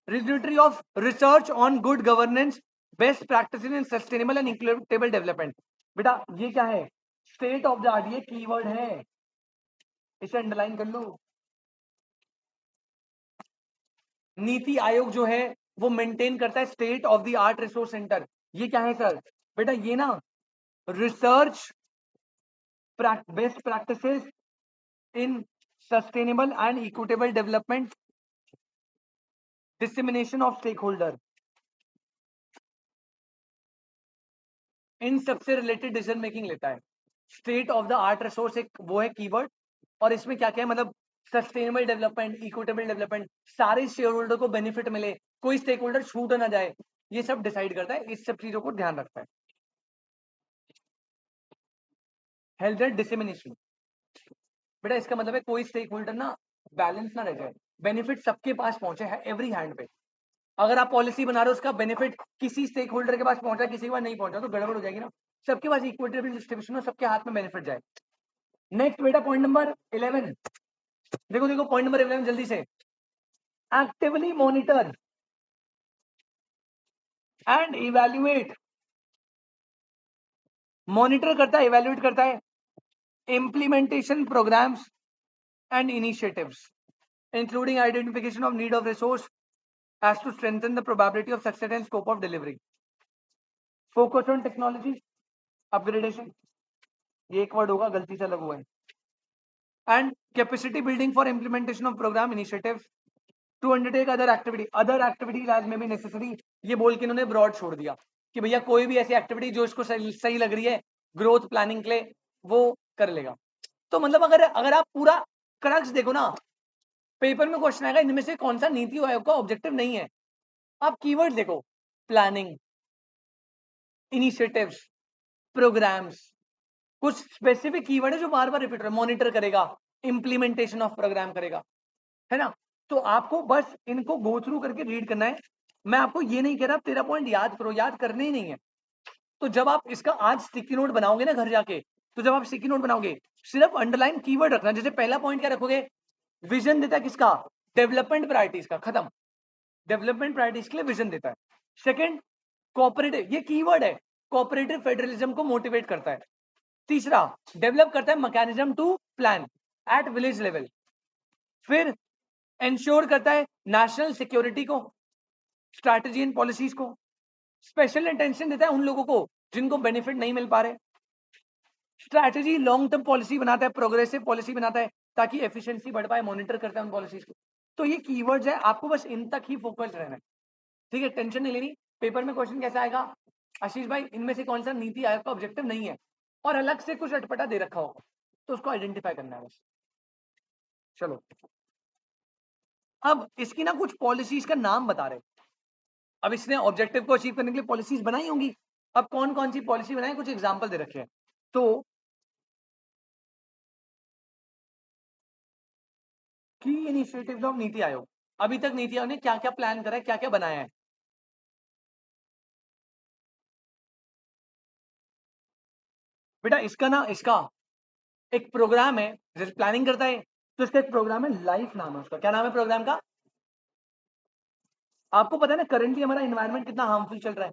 repository of research on good governance, best practice in sustainable and equitable development. बेटा ये क्या है, स्टेट ऑफ द आर्ट, ये कीवर्ड है, इसे अंडरलाइन कर लो। नीति आयोग जो है वो मेंटेन करता है state of the art resource centre. ये क्या है सर, बेटा ये ना research, best practices in sustainable and equitable development, dissemination of stake holder, इन सबसे रिलेटेड डिसीजन मेकिंग लेता है। State of the art resource एक वो है कीवर्ड, और इसमें क्या क्या है, मतलब सस्टेनेबल डेवलपमेंट, इक्विटेबल डेवलपमेंट, सारे शेयर होल्डर को बेनिफिट मिले, कोई स्टेक होल्डर छूट ना जाए, ये सब डिसाइड करता है, इस सब चीजों को ध्यान रखता है। हेल्थ एंड डिसेमिनेशन, बेटा इसका मतलब है कोई स्टेक होल्डर ना बैलेंस ना रह जाए, बेनिफिट सबके पास पहुंचे है, एवरी हैंड पे। अगर आप पॉलिसी बना रहे हो उसका बेनिफिट किसी स्टेक होल्डर के पास पहुंचा, किसी के पास नहीं पहुंचा, तो गड़बड़ हो जाएगी ना। सबके पास इक्विटेबल डिस्ट्रीब्यूशन हो, सबके हाथ में बेनिफिट जाए। नेक्स्ट बेटा पॉइंट नंबर 11, देखो देखो पॉइंट नंबर 11 जल्दी से, actively monitor and evaluate, monitor करता है, इवैल्यूएट करता है implementation programs and initiatives, including identification of need of resource as to strengthen the probability of success and scope of delivery. Focus on technology upgradation, ये एक वर्ड होगा गलती से अलग हुआ है, and capacity building for implementation of program initiatives to undertake other activities as may be necessary, ये बोल के इन्होंने ब्रॉड छोड़ दिया। कि भैया कोई भी ऐसी एक्टिविटी जो इसको सही लग रही है ग्रोथ प्लानिंग के लिए वो कर लेगा। तो मतलब अगर आप पूरा क्रक्स देखो ना, पेपर में क्वेश्चन आएगा इनमें से कौन सा नीति आयोग का ऑब्जेक्टिव नहीं है। आप कीवर्ड देखो, प्लानिंग, इनिशिएटिव्स, प्रोग्राम्स, कुछ स्पेसिफिक कीवर्ड है जो बार बार रिपीट हो रहा है, मॉनिटर करेगा, इंप्लीमेंटेशन ऑफ प्रोग्राम करेगा, है ना। तो आपको बस इनको गो थ्रू करके रीड करना है। मैं आपको ये नहीं कह रहा 13 पॉइंट याद करो, याद करने ही नहीं है। तो जब आप इसका आज स्टिकी नोट बनाओगे ना घर जाके, तो जब आप स्टिकी नोट बनाओगे सिर्फ अंडरलाइन कीवर्ड रखना। जैसे पहला पॉइंट क्या रखोगे, विजन देता है किसका, डेवलपमेंट प्रायोरिटीज का, खत्म, डेवलपमेंट प्रायोरिटीज के लिए विजन देता है। सेकंड, कोऑपरेटिव, ये कीवर्ड है, कोऑपरेटिव फेडरलिज्म को मोटिवेट करता है। तीसरा, डेवलप करता है mechanism to plan at village level. फिर इंश्योर करता है नेशनल सिक्योरिटी को, स्ट्रैटेजी एंड पॉलिसीज को। स्पेशल अटेंशन देता है उन लोगों को जिनको बेनिफिट नहीं मिल पा रहे। स्ट्रैटेजी लॉन्ग टर्म पॉलिसी बनाता है, प्रोग्रेसिव पॉलिसी बनाता है ताकि एफिशिएंसी बढ़ पाए, मॉनिटर करता है उन पॉलिसीज को। तो ये कीवर्ड्स है, आपको बस इन तक ही फोकस रहना है, ठीक है, टेंशन नहीं लेनी। पेपर में क्वेश्चन कैसा आएगा, आशीष भाई इनमें से कौन सा नीति आयोग का ऑब्जेक्टिव नहीं है और अलग से कुछ अटपटा दे रखा होगा, तो उसको आइडेंटिफाई करना है बस। चलो, अब इसकी ना कुछ पॉलिसीज का नाम बता रहे। अब इसने ऑब्जेक्टिव को अचीव करने के लिए पॉलिसीज बनाई होंगी। अब कौन कौन सी पॉलिसी बनाई, कुछ एग्जांपल दे रखे हैं। तो की इनिशिएटिव्स ऑफ नीति आयोग, अभी तक नीति आयोग ने क्या क्या प्लान करा है, क्या क्या बनाया है। बेटा इसका ना, इसका एक प्रोग्राम है जैसे प्लानिंग करता है, तो इसका एक प्रोग्राम है, लाइफ नाम है उसका। क्या नाम है प्रोग्राम का, आपको पता है ना करंटली हमारा इन्वायरमेंट कितना हार्मफुल चल रहा है।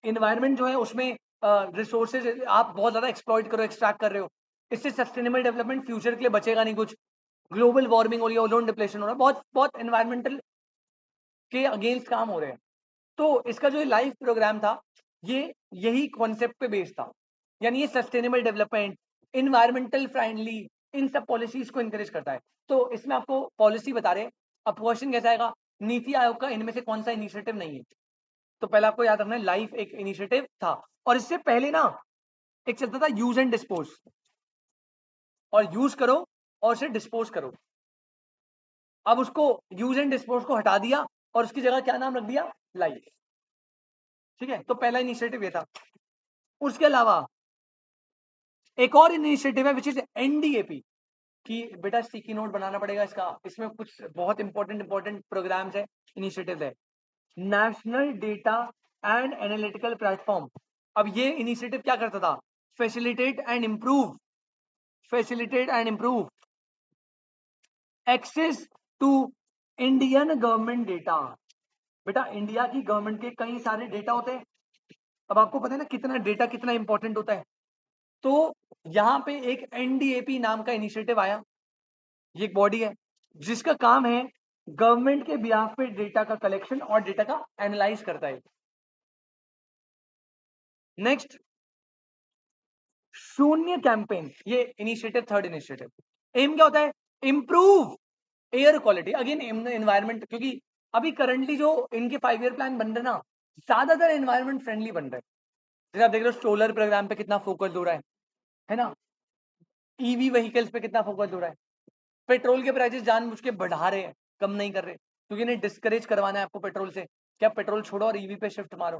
इन्वायरमेंट जो है उसमें रिसोर्सेज आप बहुत ज्यादा एक्सप्लॉइट करो, एक्सट्रैक्ट कर रहे हो, इससे सस्टेनेबल डेवलपमेंट फ्यूचर के लिए बचेगा नहीं कुछ। ग्लोबल वार्मिंग हो रही है, ओजोन डिप्लेशन हो रहा है, बहुत बहुत एनवायरमेंटल के अगेंस्ट काम हो रहे हैं। तो इसका जो लाइफ प्रोग्राम था ये यही कॉन्सेप्ट पे बेस्ड था, यानी ये सस्टेनेबल डेवलपमेंट, इन्वायरमेंटल फ्रेंडली, इन सब पॉलिसीज को इंकरेज करता है। तो इसमें आपको पॉलिसी बता रहे। अब क्वेश्चन कैसा आएगा, नीति आयोग का इनमें से कौन सा इनिशिएटिव नहीं है। तो पहले आपको याद रखना है लाइफ एक इनिशिएटिव था, और इससे पहले ना एक चलता था यूज एंड डिस्पोज, और यूज करो और उसे डिस्पोज करो। अब उसको यूज एंड डिस्पोज को हटा दिया और उसकी जगह क्या नाम रख दिया, लाइफ। ठीक है, तो पहला इनिशिएटिव ये था। उसके अलावा एक और इनिशिएटिव है विच इज एनडीएपी, कि बेटा स्टिकी नोट बनाना पड़ेगा इसका, इसमें कुछ बहुत इंपॉर्टेंट इंपॉर्टेंट प्रोग्राम्स है, इनिशिएटिव है। National data and analytical platform. अब ये इनिशिएटिव क्या करता था, facilitate and improve, facilitate and improve access to Indian government data. बेटा इंडिया की गवर्नमेंट के कई सारे डेटा होते हैं। अब आपको पता है ना कितना डेटा कितना इंपॉर्टेंट होता है। तो यहां पे एक एनडीएपी नाम का इनिशिएटिव आया, ये एक बॉडी है जिसका काम है गवर्नमेंट के बिहाफ पे डेटा का कलेक्शन और डेटा का एनालाइज करता है। नेक्स्ट, शून्य कैंपेन, ये इनिशिएटिव, थर्ड इनिशिएटिव। एम क्या होता है, improve air quality, again environment, क्योंकि अभी करंटली जो इनके 5 ईयर प्लान बन रहे ना ज्यादातर एनवायरमेंट फ्रेंडली बन रहे हैं। जैसे आप देख रहे हो सोलर प्रोग्राम पे कितना फोकस हो रहा है ना, ईवी व्हीकल्स पे कितना फोकस हो रहा है। पेट्रोल के प्राइसेस जानबूझ के बढ़ा रहे हैं, कम नहीं कर रहे, क्योंकि इन्हें डिस्करेज करवाना है आपको पेट्रोल से, क्या पेट्रोल छोड़ो और ईवी पे शिफ्ट मारो।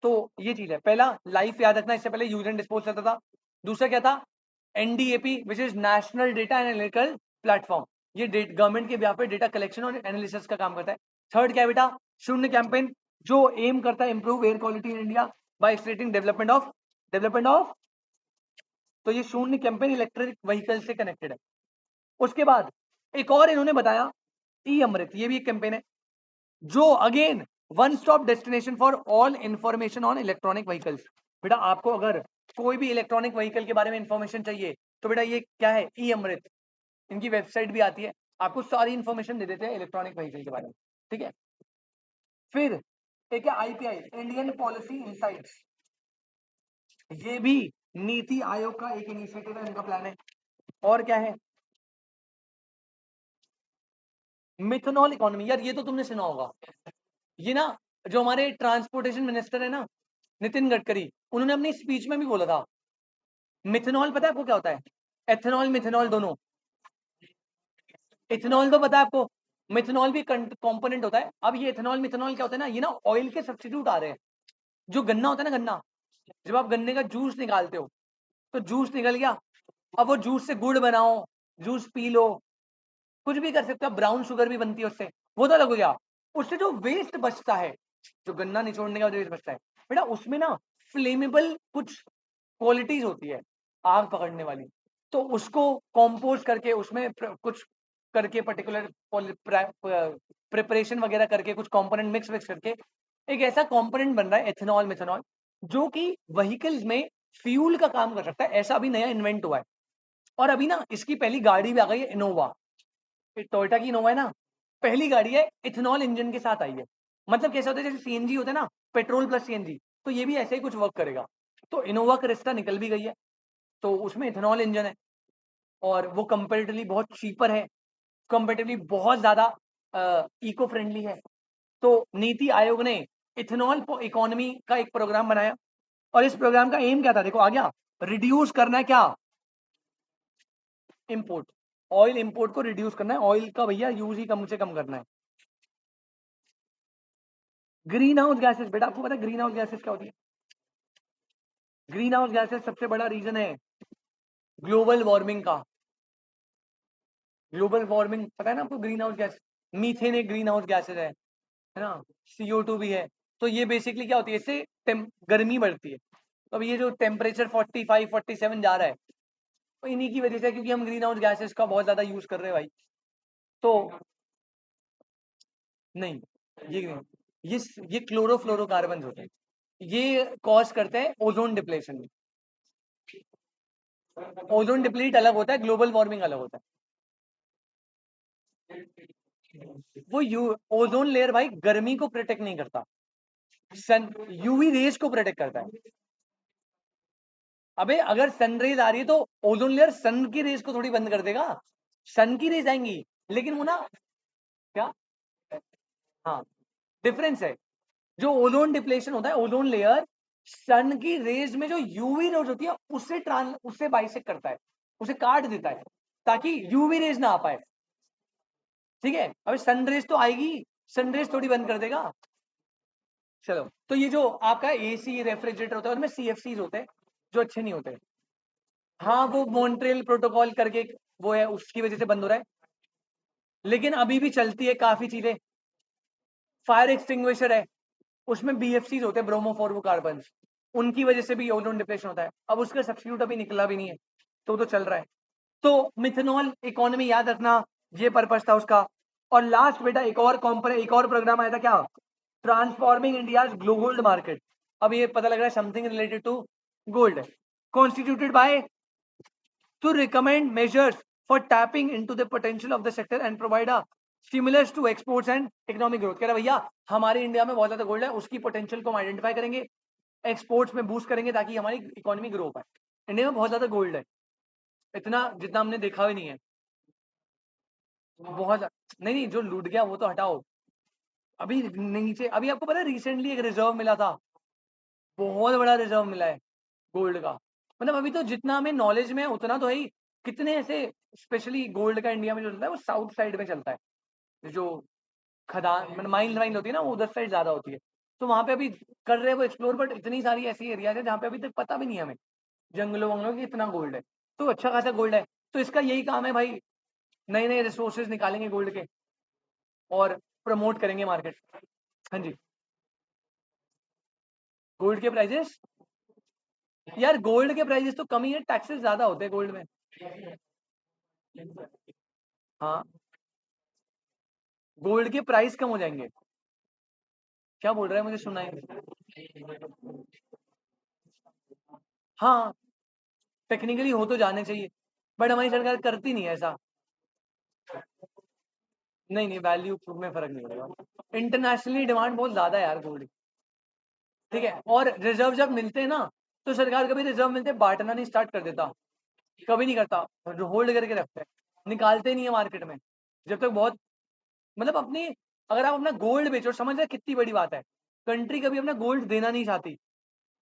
तो ये चीज है। पहला लाइफ याद रखना, इससे पहले यूज एंड डिस्पोज करता था। दूसरा क्या था, NDAP which is national data analytical platform, ये गवर्नमेंट के बिहाफ पे डेटा कलेक्शन और एनालिसिस का काम करता है। थर्ड क्या है बेटा, शून्य कैंपेन, जो एम करता है improve air quality in India by स्टेटिंग development of. तो ये शून्य कैंपेन इलेक्ट्रिक व्हीकल से कनेक्टेड है। उसके बाद एक और इन्होंने बताया, ई अमृत, ये भी एक कैंपेन है जो again one stop destination for all information on electronic vehicles. बेटा आपको अगर कोई भी इलेक्ट्रॉनिक व्हीकल के बारे में इंफॉर्मेशन चाहिए तो बेटा ये क्या है, ई अमृत, इनकी वेबसाइट भी आती है, आपको सारी इंफॉर्मेशन दे देते हैं इलेक्ट्रॉनिक व्हीकल के बारे में। ठीक है, फिर एक है आईपीआई, इंडियन पॉलिसी इंसाइट्स, ये भी नीति आयोग का एक इनिशिएटिव है, इनका प्लान है। और क्या है, मिथनॉल इकोनॉमी, यार ये तो तुमने सुना होगा, ये ना जो हमारे ट्रांसपोर्टेशन मिनिस्टर है ना नितिन गडकरी, उन्होंने अपनी स्पीच में भी बोला था मिथेनॉल, पता है आपको क्या होता है? एथेनॉल मिथेनॉल दोनों। इथेनॉल तो पता है आपको, मिथेनॉल भी कंपोनेंट होता है। अब ये इथेनॉल मिथेनॉल क्या होता है ना, ये ना ऑयल के सब्स्टिट्यूट आ रहे हैं। जो गन्ना होता है ना, गन्ना, जब आप गन्ने का जूस निकालते हो तो जूस निकल गया, अब वो जूस से गुड़ बनाओ, जूस पी लो, कुछ भी कर सकते हो, ब्राउन शुगर भी बनती है उससे, वो तो अलग हो गया। उससे जो वेस्ट बचता है, जो गन्ना निचोड़ने का जो वेस्ट बचता है बेटा, उसमें ना फ्लेमेबल कुछ क्वालिटीज होती है, आग पकड़ने वाली। तो उसको कंपोस्ट करके उसमें कुछ करके पर्टिकुलर प्रिपरेशन वगैरह करके कुछ कंपोनेंट मिक्स मिक्स करके एक ऐसा कंपोनेंट बन रहा है एथेनॉल मिथेनॉल, जो कि व्हीकल्स में फ्यूल का काम कर सकता है। ऐसा अभी नया इन्वेंट हुआ है। और अभी ना इसकी पहली गाड़ी भी आ गई है, इनोवा। टोयोटा की इनोवा है ना, पहली गाड़ी है इथेनॉल इंजन के साथ आई है। मतलब कैसा होता है, जैसे सीएनजी होता है ना, पेट्रोल प्लस सीएनजी, तो ये भी ऐसे ही कुछ वर्क करेगा। तो इनोवा क्रिस्टा निकल भी गई है, तो उसमें इथेनॉल इंजन है, और वो कंपेरेटिवली बहुत चीपर है, कंपेरेटिवली बहुत ज्यादा इको फ्रेंडली है। तो नीति आयोग ने इथेनॉल इकोनॉमी का एक प्रोग्राम बनाया, और इस प्रोग्राम का एम क्या था, देखो आ गया, रिड्यूस करना है क्या, इंपोर्ट, ऑयल इंपोर्ट को रिड्यूस करना है, ऑयल का भैया यूज ही कम से कम करना है। ग्रीन हाउस गैसेस, बेटा आपको पता है ग्रीन हाउस गैसेस क्या होती है? ग्रीन हाउस गैसेस सबसे बड़ा रीजन है ग्लोबल वार्मिंग का। ग्लोबल वार्मिंग पता है ना आपको? ग्रीन हाउस गैस, मीथेन एक ग्रीन हाउस गैसेस है ना, CO2 भी है। तो ये बेसिकली क्या होती है, इससे गर्मी बढ़ती है। तो अब ये जो टेम्परेचर 45 47 जा रहा है, तो इन्हीं की वजह से, क्योंकि हम ग्रीन हाउस गैसेस का बहुत ज्यादा यूज कर रहे हैं भाई। तो नहीं, ये ये ये क्लोरोफ्लोरोकार्बन होते हैं, ये कॉज करते हैं ओजोन डिप्लेशन। ओजोन डिप्लीट अलग होता है, ग्लोबल वार्मिंग अलग होता है। वो ओजोन लेयर भाई गर्मी को प्रोटेक्ट नहीं करता, सन यूवी रेज को प्रोटेक्ट करता है। अबे अगर सन रेज आ रही है तो ओजोन लेयर सन की रेज को थोड़ी बंद कर देगा, सन की रेज आएंगी, लेकिन वो ना, क्या, हाँ, डिफरेंस है। जो ओजोन डिप्लेशन होता है, ओजोन लेयर सन की रेज में जो यूवी रेज होती है उससे बाइसेक्ट करता है, उसे काट देता है, ताकि यूवी रेज ना आ पाए। ठीक है, अभी सन रेज तो आएगी, सन रेज थोड़ी बंद कर देगा। चलो, तो ये जो आपका एसी रेफ्रिजरेटर होता है उसमें CFCs होते हैं जो अच्छे नहीं होते। हाँ, वो मॉन्ट्रियल प्रोटोकॉल करके वो है, उसकी वजह से बंद हो रहा है, लेकिन अभी भी चलती है काफी चीजें। फायर एक्सटिंग्विशर है, उसमें BFCs होते हैं, ब्रोमोफ्लोरोकार्बन, उनकी वजह से भी ओजोन डिप्लेशन होता है। अब उसका सब्स्टिट्यूट अभी निकला भी नहीं है, तो चल रहा है। तो मिथेनॉल इकोनॉमी याद रखना, ये पर्पस था उसका। और लास्ट बेटा एक और प्रोग्राम आया था, क्या, ट्रांसफॉर्मिंग इंडिया गोल्ड मार्केट। अब ये पता लग रहा है something related to gold, constituted by to recommend measures for tapping into the potential of the sector and provide a stimulus to exports and economic growth। कह रहा भैया हमारे इंडिया में बहुत ज्यादा गोल्ड है, उसकी पोटेंशियल को हम आइडेंटिफाई करेंगे, एक्सपोर्ट्स में बूस्ट करेंगे ताकि हमारी इकोनॉमी ग्रो पाए। इंडिया में बहुत ज्यादा गोल्ड है, इतना जितना हमने देखा भी नहीं है, बहुत नहीं नहीं, जो लूट गया वो तो हटाओ। अभी नीचे, अभी आपको पता है रिसेंटली एक रिजर्व मिला था, बहुत बड़ा रिजर्व मिला है गोल्ड का। मतलब अभी तो जितना हमें नॉलेज में है उतना तो है ही। कितने ऐसे, स्पेशली गोल्ड का इंडिया में जो चलता है वो साउथ साइड में चलता है, जो खदान मतलब माइंस वाइन होती है ना, वो उधर साइड ज्यादा होती है। तो वहां पे अभी कर रहे हैं वो एक्सप्लोर, बट इतनी सारी ऐसी एरियाज है जहाँ पे अभी तक पता भी नहीं है हमें, जंगलों वंगलों की इतना गोल्ड है। तो अच्छा खासा गोल्ड है, तो इसका यही काम है भाई, नए नए रिसोर्सेज निकालेंगे गोल्ड के और प्रमोट करेंगे मार्केट। हाँ जी, गोल्ड के प्राइजेस, यार गोल्ड के प्राइजेस तो कम ही है, टैक्सेस ज्यादा होते हैं गोल्ड में। हाँ, गोल्ड के प्राइस कम हो जाएंगे, क्या बोल रहा है, मुझे सुनाई नहीं। हाँ, टेक्निकली हो तो जाने चाहिए, बट हमारी सरकार करती नहीं है ऐसा। नहीं नहीं, वैल्यू में फर्क नहीं पड़ेगा, इंटरनेशनली डिमांड बहुत ज्यादा है यार गोल्ड की। ठीक है, और रिजर्व जब मिलते हैं ना, तो सरकार कभी रिजर्व मिलते बांटना नहीं स्टार्ट कर देता, कभी नहीं करता, होल्ड करके रखते हैं, निकालते नहीं है मार्केट में जब तक बहुत, मतलब अपनी, अगर आप अपना गोल्ड बेचो, समझ रहे कितनी बड़ी बात है, कंट्री कभी अपना गोल्ड देना नहीं चाहती।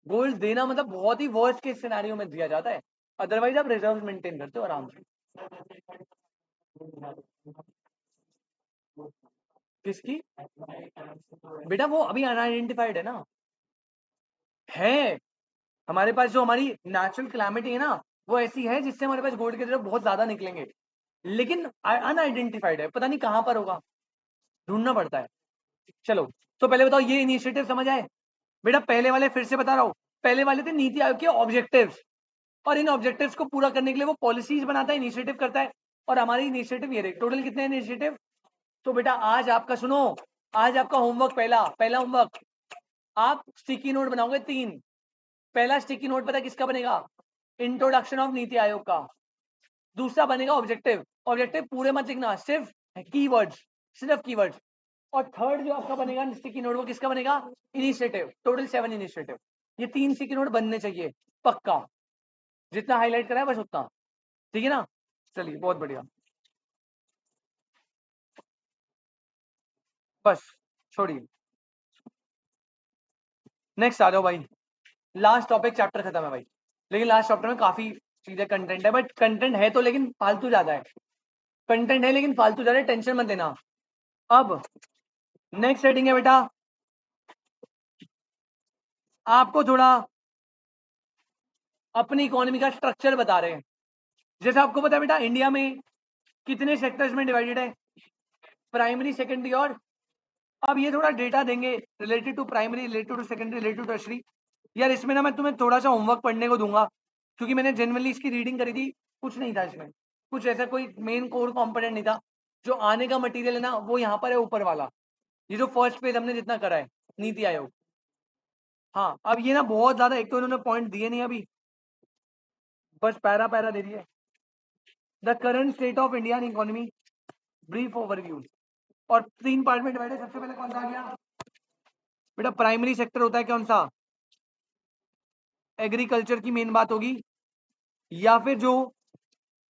गोल्ड देना मतलब बहुत ही वर्स्ट केस सिनेरियो में दिया जाता है, अदरवाइज आप रिजर्व मेंटेन करते हो आराम से। किसकी? बेटा वो अभी अनआइडेंटिफाइड है ना। है, हमारे पास जो हमारी नेचुरल क्लैमिटी है ना, वो ऐसी है जिससे हमारे पास गोल्ड की तरफ बहुत ज्यादा निकलेंगे, लेकिन अनआइडेंटिफाइड है, पता नहीं कहां पर होगा, ढूंढना पड़ता है। चलो, तो पहले बताओ ये इनिशिएटिव समझ आए? बेटा पहले वाले फिर से बता रहा हूं, पहले वाले थे नीति आयोग के ऑब्जेक्टिव्स, और इन ऑब्जेक्टिव्स को पूरा करने के लिए वो पॉलिसीज बनाता है, इनिशिएटिव करता है, और हमारी इनिशिएटिव ये रहे। टोटल कितने इनिशिएटिव? तो बेटा आज आपका सुनो, आज आपका होमवर्क, पहला पहला होमवर्क, आप स्टिकी नोट बनाओगे 3। पहला स्टिकी नोट पता किसका बनेगा? इंट्रोडक्शन ऑफ नीति आयोग का। दूसरा बनेगा ऑब्जेक्टिव, ऑब्जेक्टिव पूरे मत लिखना, सिर्फ कीवर्ड्स, सिर्फ कीवर्ड्स। और थर्ड जो आपका बनेगा स्टिकी नोट, वो किसका बनेगा? इनिशिएटिव। Total 7 initiative. ये 3 स्टिकी नोट बनने चाहिए पक्का, जितना हाईलाइट करा है बस उतना, ठीक है ना? चलिए बहुत बढ़िया, बस छोड़िए, नेक्स्ट आ जाओ भाई। लास्ट टॉपिक, चैप्टर खत्म है भाई, लेकिन लास्ट चैप्टर में काफी चीजें कंटेंट है, बट कंटेंट है तो लेकिन फालतू ज्यादा है, कंटेंट है लेकिन फालतू ज्यादा है, टेंशन मत लेना। अब नेक्स्ट हेडिंग है बेटा, आपको थोड़ा अपनी इकोनॉमी का स्ट्रक्चर बता रहे हैं। जैसे आपको पता है बेटा, इंडिया में कितने सेक्टर्स में डिवाइडेड है? प्राइमरी, सेकेंडरी और, अब ये थोड़ा डेटा देंगे related to primary, related to secondary, related to tertiary. यार इसमें ना मैं तुम्हें थोड़ा सा होमवर्क पढ़ने को दूंगा, क्योंकि मैंने जनरली इसकी रीडिंग करी थी, कुछ नहीं था इसमें, कुछ ऐसा कोई मेन कोर कंपोनेंट नहीं था। जो आने का मटेरियल है ना, वो यहाँ पर है ऊपर वाला, ये जो फर्स्ट पेज हमने जितना करा है, नीति आयोग। हाँ, अब ये ना बहुत ज्यादा, एक तो इन्होंने पॉइंट दिए नहीं अभी, बस पैरा पैरा दे दिए। The current state of Indian economy, brief overview, और 3 पार्ट में डिवाइड है। सबसे पहले कौन सा आ गया बेटा? प्राइमरी सेक्टर होता है कौन सा? एग्रीकल्चर की मेन बात होगी, या फिर जो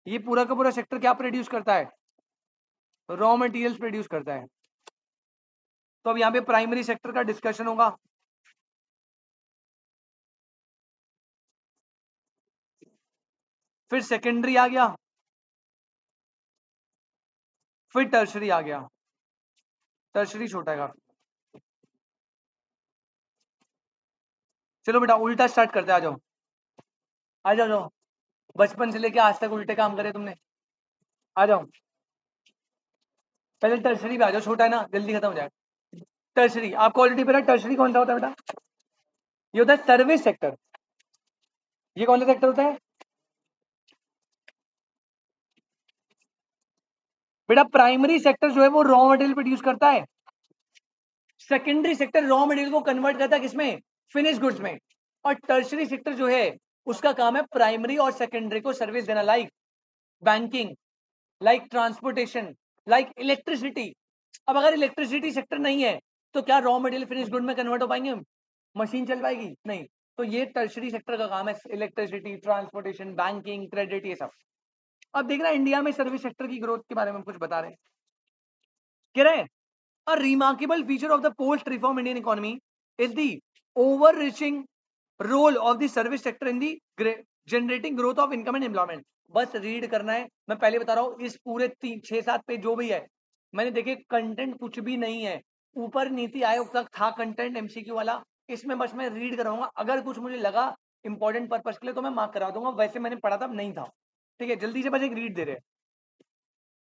ये पूरा का पूरा सेक्टर क्या प्रोड्यूस करता है? रॉ मटेरियल्स प्रोड्यूस करता है। तो अब यहाँ पे प्राइमरी सेक्टर का डिस्कशन होगा, फिर सेकेंडरी आ गया, फिर टर्शरी आ गया। टर्शरी छोटा है काफी। चलो बेटा उल्टा स्टार्ट करते, आ जाओ, आ जाओ जाओ, बचपन से लेके आज तक उल्टे काम करे तुमने, आ जाओ। पहले टर्शरी पे आ जाओ, छोटा है ना, जल्दी खत्म हो जाए। टर्शरी आपको ऑलरेडी पता है, टर्शरी कौन सा होता है बेटा? ये होता है सर्विस सेक्टर। ये कौन सा सेक्टर होता है बेटा? प्राइमरी सेक्टर जो है वो रॉ मटेरियल प्रोड्यूस करता है, सेकेंडरी सेक्टर रॉ मटेरियल को कन्वर्ट करता है किसमें? फिनिश गुड्स में। और टर्शरी सेक्टर जो है उसका काम है प्राइमरी और सेकेंडरी को सर्विस देना, like banking, like transportation, like electricity. अब अगर इलेक्ट्रिसिटी सेक्टर नहीं है तो क्या रॉ मटेरियल फिनिश गुड में कन्वर्ट हो पाएंगे? मशीन चल पाएगी? नहीं। तो ये टर्शरी सेक्टर का काम है, इलेक्ट्रिसिटी, ट्रांसपोर्टेशन, बैंकिंग, क्रेडिट, ये सब। अब देखना इंडिया में सर्विस सेक्टर की ग्रोथ के बारे में कुछ बता रहे हैं, कह रहे हैं a remarkable feature of the post reform Indian economy is the overreaching role of the service sector in the generating growth of income and employment। बस रीड करना है, मैं पहले बता रहा हूँ, इस पूरे 6-7 पेज जो भी है, मैंने देखे कंटेंट कुछ भी नहीं है, ऊपर नीति आयोग तक था कंटेंट एमसीक्यू वाला, इसमें बस मैं रीड कराऊंगा, अगर कुछ मुझे लगा इंपॉर्टेंट पर्पस के लिए तो मैं मार्क करा दूंगा, वैसे मैंने पढ़ा था नहीं था, ठीक है? जल्दी से बस एक रीड दे रहे हैं।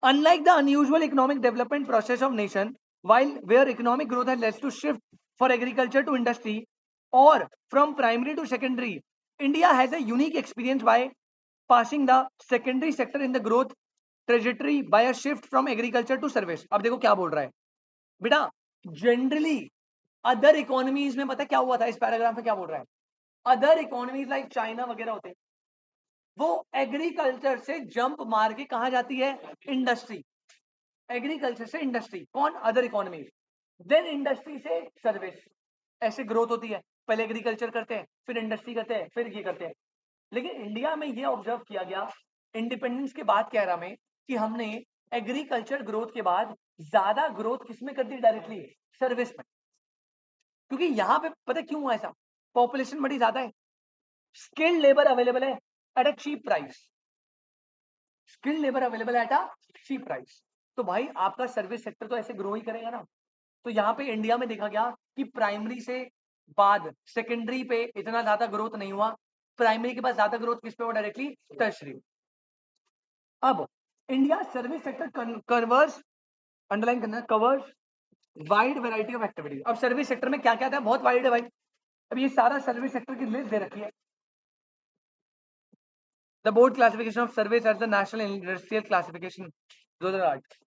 Unlike the unusual economic development process of nation, while where economic growth has led to shift for agriculture to industry or from primary to secondary, India has a unique experience by passing the secondary sector in the growth trajectory by a shift from agriculture to service। अब देखो क्या बोल रहा है बेटा, जनरली अदर इकोनॉमीज में पता क्या हुआ था, इस पैराग्राफ में क्या बोल रहा है? अदर इकोनॉमीज लाइक चाइना वगैरह होते, वो एग्रीकल्चर से जंप मार के कहा जाती है? इंडस्ट्री। एग्रीकल्चर से इंडस्ट्री, कौन? Other economy. देन इंडस्ट्री से सर्विस, ऐसे ग्रोथ होती है, पहले एग्रीकल्चर करते हैं, फिर इंडस्ट्री करते हैं, फिर ये करते हैं। लेकिन इंडिया में ये ऑब्जर्व किया गया इंडिपेंडेंस के बाद के एरा में कि हमने एग्रीकल्चर ग्रोथ के बाद ज्यादा ग्रोथ किसमें कर दी? डायरेक्टली सर्विस में। क्योंकि यहाँ पे पता क्यों हुआ ऐसा, पॉपुलेशन बड़ी ज्यादा है, स्किल्ड लेबर अवेलेबल है at a cheap price, skilled labour available at a cheap price. तो भाई आपका सर्विस सेक्टर तो ऐसे ग्रो ही करेगा ना। तो यहाँ पे इंडिया में देखा गया कि प्राइमरी से बाद सेकेंडरी पे इतना ज्यादा ग्रोथ नहीं हुआ, प्राइमरी के बाद ज्यादा ग्रोथ किस पे हुआ, डायरेक्टली टर्शरी। अब India service sector covers, underline करना, covers wide variety of activities. अब सर्विस सेक्टर में क्या क्या था, बहुत वाइड है भाई। अब ये सारा सर्विस सेक्टर की लिस्ट दे रखी है। The broad classification of service as the national industrial classification 2008।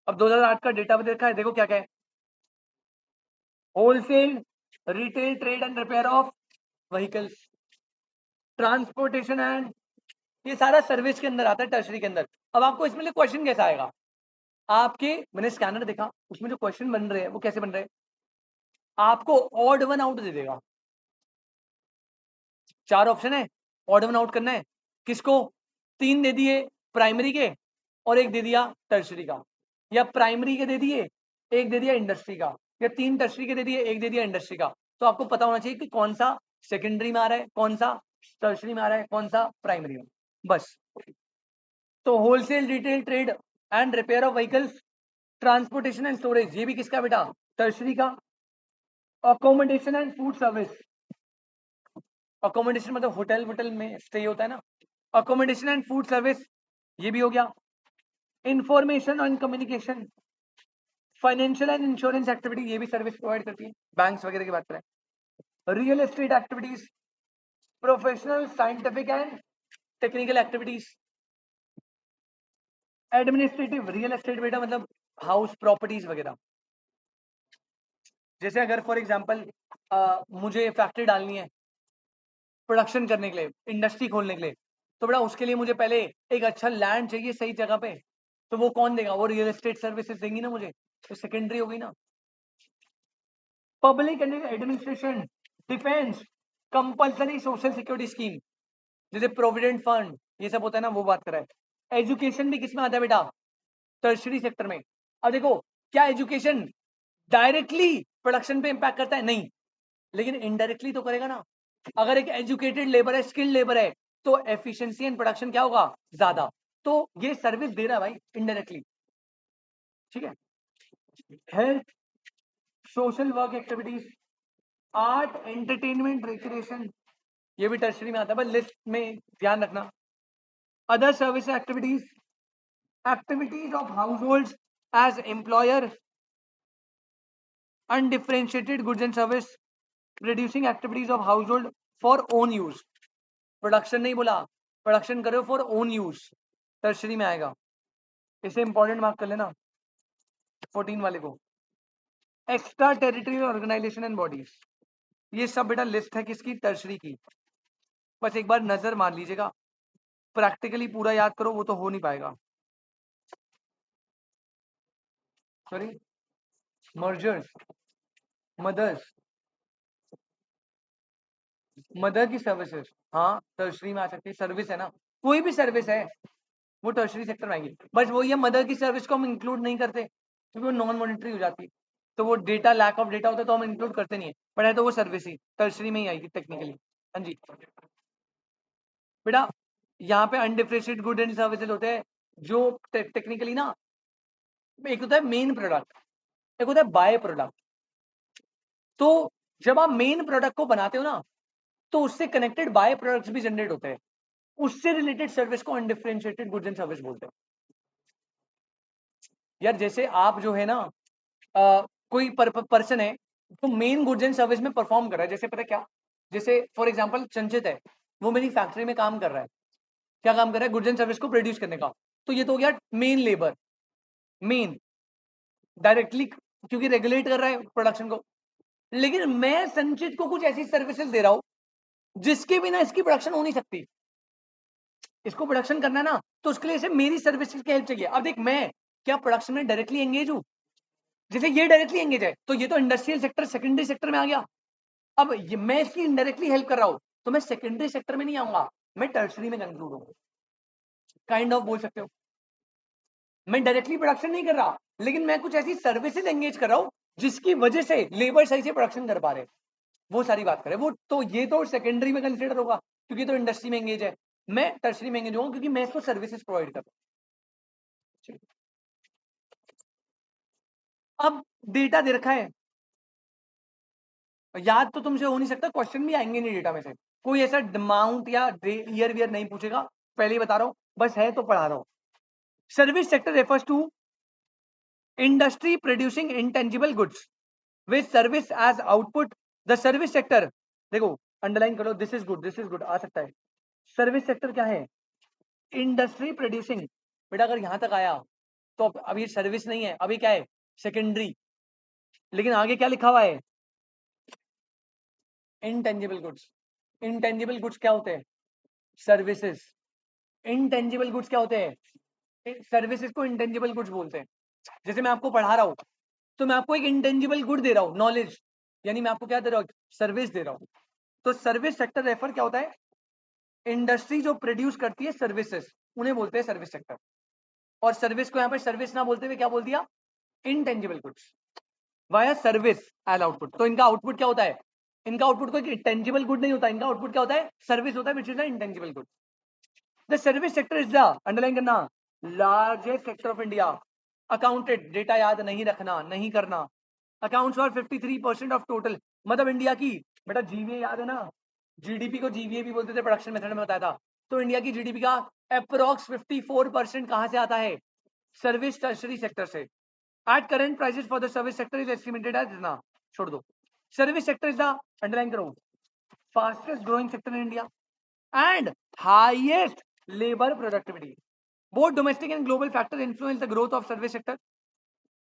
अब 2008 का डेटा भी देखा है, देखो क्या क्या है, wholesale retail trade and repair of vehicles, transportation and, ये सारा सर्विस के अंदर आता है, टर्शरी के अंदर। अब आपको इसमें क्वेश्चन कैसा आएगा, आपके, मैंने स्कैनर देखा उसमें जो क्वेश्चन बन रहे हैं वो कैसे बन रहे हैं, आपको ऑड वन आउट दे देगा, 4 ऑप्शन है, ऑड वन आउट करना है, किसको, 3 दे दिए प्राइमरी के और 1 दे दिया टर्शरी का, या प्राइमरी के दे दिए 1 दे दिया इंडस्ट्री का, या 3 टर्शरी के दे दिए 1 दे दिया इंडस्ट्री का। तो आपको पता होना चाहिए कि कौन सा सेकेंडरी में आ रहा है, कौन सा टर्शरी में आ रहा है, कौन सा प्राइमरी में, बस। तो wholesale retail trade and repair of vehicles, transportation and storage, ये भी किसका बेटा, टर्शरी का। Accommodation and food service, accommodation मतलब होटल वोटल में स्टे होता है ना, अकोमोडेशन एंड फूड सर्विस ये भी हो गया। Information and communication, financial and insurance activity, ये भी सर्विस प्रोवाइड करती है, बैंक्स वगैरह की बात करें। Real estate activities, professional scientific and technical activities, administrative, real estate बेटा मतलब हाउस प्रॉपर्टीज वगैरह। जैसे अगर फॉर एग्जांपल मुझे फैक्ट्री डालनी है प्रोडक्शन करने के लिए, इंडस्ट्री खोलने के लिए, तो बेटा उसके लिए मुझे पहले एक अच्छा लैंड चाहिए सही जगह पे, तो वो कौन देगा, वो रियल एस्टेट सर्विसेज देंगी ना मुझे, तो सेकेंडरी हो गई ना। Public administration, defence, compulsory social security scheme, जैसे प्रोविडेंट फंड, ये सब होता है ना, वो बात कर रहा है। एजुकेशन भी किसमें आता है बेटा, टर्शरी सेक्टर में। अब देखो, क्या एजुकेशन डायरेक्टली प्रोडक्शन पे इंपैक्ट करता है, नहीं, लेकिन इनडायरेक्टली तो करेगा ना। अगर एक एजुकेटेड लेबर है, स्किल्ड लेबर है, तो एफिशिएंसी इन प्रोडक्शन क्या होगा, ज्यादा। तो ये सर्विस दे रहा है भाई इनडायरेक्टली, ठीक है। Health, social work activities, art entertainment recreation, ये भी टर्शरी में आता है, बस लिस्ट में ध्यान रखना। Other service activities, activities of household as employer, undifferentiated goods and service, producing activities of household for own use, production नहीं बोला, प्रोडक्शन करो फॉर ओन यूज, टर्शरी में आएगा। इसे इंपॉर्टेंट मार्क कर लेना 14 वाले को। Extra territory organisation and bodies, ये सब बेटा लिस्ट है किसकी, टर्शरी की। बस एक बार नजर मार लीजिएगा, प्रैक्टिकली पूरा याद करो वो तो हो नहीं पाएगा। सॉरी, मर्जर्स, मदर्स, मदर की सर्विसेज, हाँ टर्शरी में आ सकती है, सर्विस है ना, कोई भी सर्विस है वो टर्शरी सेक्टर में आएगी। बस वो ये मदर की सर्विस को हम इंक्लूड नहीं करते क्योंकि वो नॉन मॉनिटरी हो जाती है, तो वो डेटा, लैक ऑफ डेटा होता है तो हम इंक्लूड करते नहीं है, बट है तो वो सर्विस ही टर्शरी में ही आएगी टेक्निकली। हाँ जी बेटा, यहाँ पे अनडिफरेंशिएटेड गुड एंड सर्विसेज होते हैं जो टेक्निकली ना, एक होता है मेन प्रोडक्ट, एक होता है बाय प्रोडक्ट। तो जब आप मेन प्रोडक्ट को बनाते हो ना, तो उससे कनेक्टेड बाय प्रोडक्ट्स भी जनरेट होते हैं, उससे रिलेटेड सर्विस को अनडिफरेंशिएटेड गुड्स एंड सर्विस बोलते हैं। यार जैसे आप जो है ना, कोई पर्सन है तो मेन गुड्स एंड सर्विस में परफॉर्म कर रहा है, जैसे पता है क्या, जैसे फॉर एग्जांपल संचित है, वो मेरी फैक्ट्री में काम कर रहा है, क्या काम कर रहा है, गुड्स एंड सर्विस को प्रोड्यूस करने का, तो ये तो हो गया मेन लेबर, मेन डायरेक्टली क्योंकि रेगुलेट कर रहा है प्रोडक्शन को। लेकिन मैं संचित को कुछ ऐसी सर्विसेज दे रहा हूं जिसके बिना इसकी प्रोडक्शन हो नहीं सकती, इसको प्रोडक्शन करना है ना, तो उसके लिए इसे मेरी सर्विसेज की हेल्प चाहिए। अब देख, मैं क्या प्रोडक्शन में डायरेक्टली एंगेज हूं, जैसे ये डायरेक्टली एंगेज है तो ये तो इंडस्ट्रियल सेक्टर सेकेंडरी सेक्टर में आ गया। अब मैं इसकी इनडायरेक्टली हेल्प कर रहा हूं तो मैं सेकेंडरी सेक्टर में नहीं आऊंगा, मैं टर्शरी में कंक्लूड हूँ, काइंड ऑफ बोल सकते हो। मैं डायरेक्टली प्रोडक्शन नहीं कर रहा, लेकिन मैं कुछ ऐसी सर्विसेज एंगेज कर रहा हूं जिसकी वजह से लेबर सही से प्रोडक्शन कर पा रहे, वो सारी बात करें। वो तो ये तो सेकेंडरी में कंसिडर होगा क्योंकि तो इंडस्ट्री में एंगेज है। मैं टर्सरी में एंगेज हूँ क्योंकि मैं इसको सर्विसेज प्रोवाइड कर रहा हूँ। अब डेटा दे रखा है, याद तो तुमसे हो नहीं सकता, क्वेश्चन भी आएंगे नहीं डेटा में से, कोई ऐसा अमाउंट या ईयर वियर नहीं पूछेगा, पहले ही बता रहा हूं, बस है तो पढ़ा रहा हूं। Service sector refers to industry producing intangible goods with service as output. The service sector, देखो अंडरलाइन करो, this is good, this is good, आ सकता है। सर्विस सेक्टर क्या है? Industry producing. बेटा अगर यहां तक आया तो अब ये सर्विस नहीं है, अभी क्या है? सेकेंडरी। लेकिन आगे क्या लिखा हुआ है? Intangible goods. इंटेंजिबल गुड्स क्या होते हैं? सर्विसेज। इंटेंजिबल गुड्स क्या होते हैं? सर्विसेज को इंटेंजिबल गुड्स बोलते हैं। जैसे मैं आपको पढ़ा रहा हूं तो मैं आपको एक इंटेंजिबल गुड दे रहा हूं, नॉलेज, यानी मैं आपको क्या दे रहा हूं? सर्विस दे रहा हूं। तो सर्विस सेक्टर रेफर क्या होता है? इंडस्ट्री जो प्रोड्यूस करती है सर्विसेज, उन्हें बोलते हैं सर्विस सेक्टर। और सर्विस को यहां पर सर्विस ना बोलते हुए क्या बोल दिया? Intangible goods via service as output. तो इनका आउटपुट क्या होता है? इनका आउटपुट कोई टेंजिबल गुड नहीं होता, इनका आउटपुट क्या होता है? सर्विस होता है, which is the intangible good. The service sector is the, underline करना, largest sector of India. Accounted, data याद नहीं रखना, नहीं करना। अकाउंट्स फॉर 53% ऑफ टोटल, मतलब इंडिया की, बेटा जीवीए याद है ना, जीडीपी को जीवीए भी बोलते थे, प्रोडक्शन मेथड में बताया था। तो इंडिया की जीडीपी का अप्रोक्स 54% कहां से आता है? सर्विस टर्शरी सेक्टर से। At current prices for the service sector is estimated as ना, छोड़ दो। Service sector is the, underline करो, fastest growing sector in India and highest labour productivity. Both domestic and global factor influence the growth of service sector.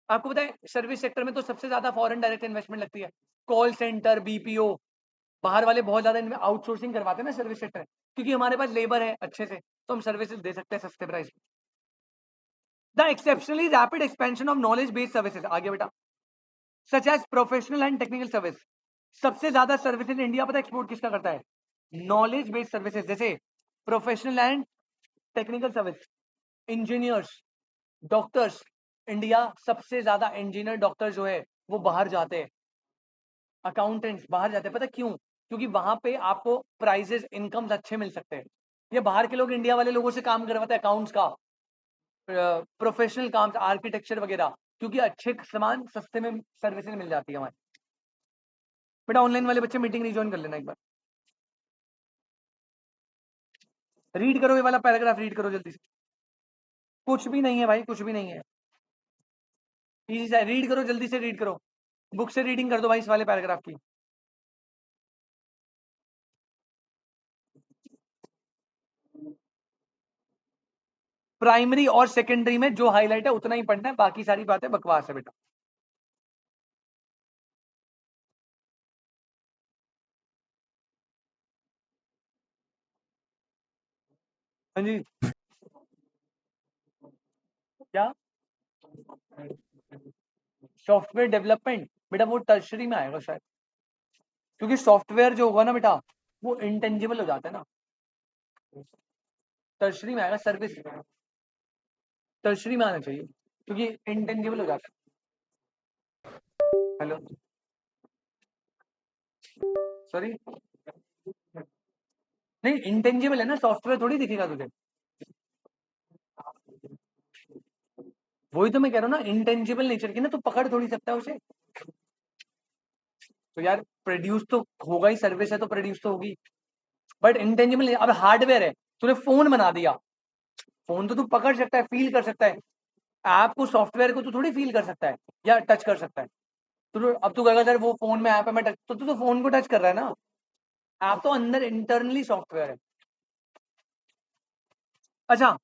आपको पता है सर्विस सेक्टर में तो सबसे ज्यादा फॉरेन डायरेक्ट इन्वेस्टमेंट लगती है। कॉल सेंटर, बीपीओ, बाहर वाले बहुत ज्यादा आउटसोर्सिंग करवाते हैं ना सर्विस सेक्टर, क्योंकि हमारे पास लेबर है अच्छे से, तो हम सर्विसेज दे सकते हैं सस्ते price. The exceptionally rapid expansion of knowledge based services, आगे बेटा, such as professional and technical service. सबसे ज्यादा सर्विसेज इंडिया पता एक्सपोर्ट किसका करता है? नॉलेज बेस्ड सर्विसेज, जैसे professional and technical service, engineers, doctors. India सबसे ज्यादा इंजीनियर डॉक्टर जो है वो बाहर जाते हैं, अकाउंटेंट्स बाहर जाते हैं। पता क्यों? क्योंकि वहां पे आपको प्राइजेस, इनकम्स अच्छे मिल सकते हैं। ये बाहर के लोग इंडिया वाले लोगों से काम करवाते हैं, अकाउंट्स का, प्रोफेशनल काम, आर्किटेक्चर वगैरह, क्योंकि अच्छे सामान सस्ते में सर्विसेज मिल जाती है हमारी। बेटा ऑनलाइन वाले बच्चे मीटिंग रिजॉइन कर लेना एक बार। रीड करो ये वाला पैराग्राफ, रीड करो जल्दी से। कुछ भी नहीं है भाई, कुछ भी नहीं है, इजी सा, रीड करो जल्दी से, रीड करो, बुक से रीडिंग कर दो भाई इस वाले पैराग्राफ की। प्राइमरी और सेकेंडरी में जो हाईलाइट है उतना ही पढ़ना है, बाकी सारी बातें बकवास है बेटा। हाँ जी, क्या? सॉफ्टवेयर डेवलपमेंट, बेटा वो टर्शरी में आएगा शायद, क्योंकि सॉफ्टवेयर जो होगा ना बेटा वो इंटेंजिबल हो जाता है ना, टर्शरी में आएगा। सर्विस टर्शरी में आना चाहिए क्योंकि इंटेंजिबल हो जाता है। हेलो, सॉरी, नहीं इंटेंजिबल है ना, सॉफ्टवेयर थोड़ी दिखेगा तुझे, वही तो मैं कह रहा हूँ ना, इंटेंजिबल नेचर की ना, तो पकड़ थोड़ी सकता है उसे। तो यार प्रोड्यूस तो होगा ही, सर्विस है तो प्रोड्यूस तो होगी, बट इंटेंजिबल। अब हार्डवेयर है, तूने फोन बना दिया, फोन तो तू पकड़ सकता है, फील कर सकता है। ऐप को, सॉफ्टवेयर को तू थोड़ी फील कर सकता है या टच कर सकता है। तो अब तू कहेगा सर वो फोन में ऐप है मैं टच, तो तू तो फोन को टच कर रहा है ना, ऐप तो अंदर इंटरनली सॉफ्टवेयर है। अच्छा,